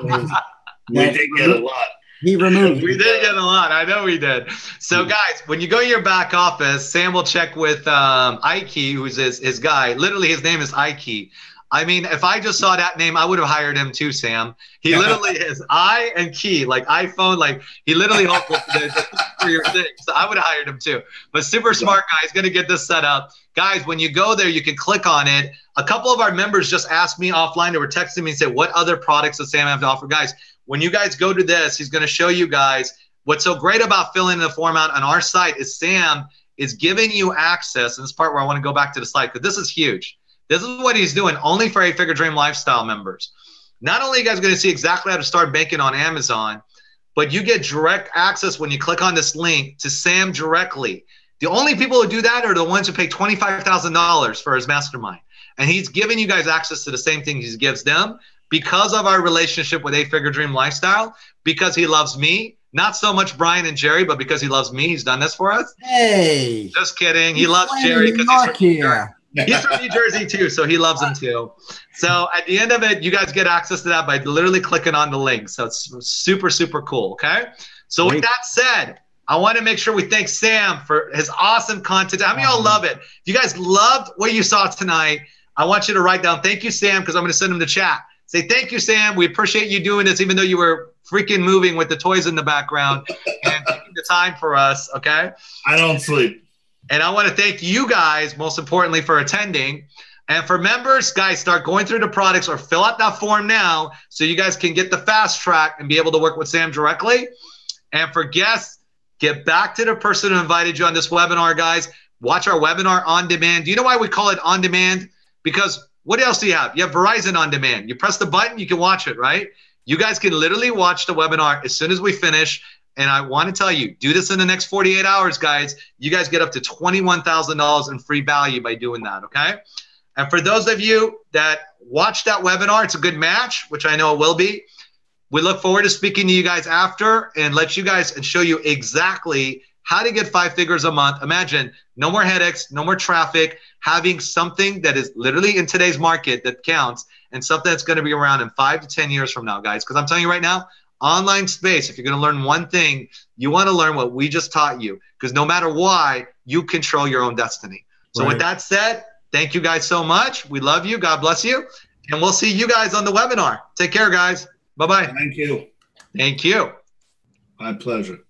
We did get a lot. He removed. We did get a lot. I know we did. So guys, when you go to your back office, Sam will check with Ike, who's his guy. Literally, his name is Ike. I mean, if I just saw that name, I would have hired him too, Sam. He literally is I and Key, like iPhone, like he literally helped for your thing. So I would have hired him too. But super smart guy. He's going to get this set up. Guys, when you go there, you can click on it. A couple of our members just asked me offline. They were texting me and said, what other products does Sam have to offer? Guys, when you guys go to this, he's going to show you guys what's so great about filling the form out on our site is Sam is giving you access. And this part where I want to go back to the slide, because this is huge. This is what he's doing only for 8-Figure Dream Lifestyle members. Not only are you guys going to see exactly how to start banking on Amazon, but you get direct access when you click on this link to Sam directly. The only people who do that are the ones who pay $25,000 for his mastermind. And he's giving you guys access to the same thing he gives them because of our relationship with 8-Figure Dream Lifestyle, because he loves me. Not so much Brian and Jerry, but because he loves me, he's done this for us. Hey. Just kidding. He loves Jerry because he's from New York. He's from New Jersey too, so he loves them too. So at the end of it, you guys get access to that by literally clicking on the link. So it's super, super cool, okay? So with that said, I want to make sure we thank Sam for his awesome content. How many of y'all love it? If you guys loved what you saw tonight, I want you to write down, thank you, Sam, because I'm going to send him the chat. Say, thank you, Sam. We appreciate you doing this, even though you were freaking moving with the toys in the background and taking the time for us, okay? I don't sleep. And I want to thank you guys, most importantly, for attending. And for members, guys, start going through the products or fill out that form now so you guys can get the fast track and be able to work with Sam directly. And for guests, get back to the person who invited you on this webinar, guys. Watch our webinar on demand. Do you know why we call it on demand? Because what else do you have? You have Verizon on demand. You press the button, you can watch it, right? You guys can literally watch the webinar as soon as we finish. And I want to tell you, do this in the next 48 hours, guys. You guys get up to $21,000 in free value by doing that, okay? And for those of you that watched that webinar, it's a good match, which I know it will be. We look forward to speaking to you guys after and let you guys and show you exactly how to get 5 figures a month. Imagine no more headaches, no more traffic, having something that is literally in today's market that counts and something that's going to be around in 5 to 10 years from now, guys. Because I'm telling you right now, online space, if you're going to learn one thing, you want to learn what we just taught you. Because no matter why, you control your own destiny. So with that said, thank you guys so much. We love you. God bless you. And we'll see you guys on the webinar. Take care, guys. Bye-bye. Thank you. Thank you. My pleasure.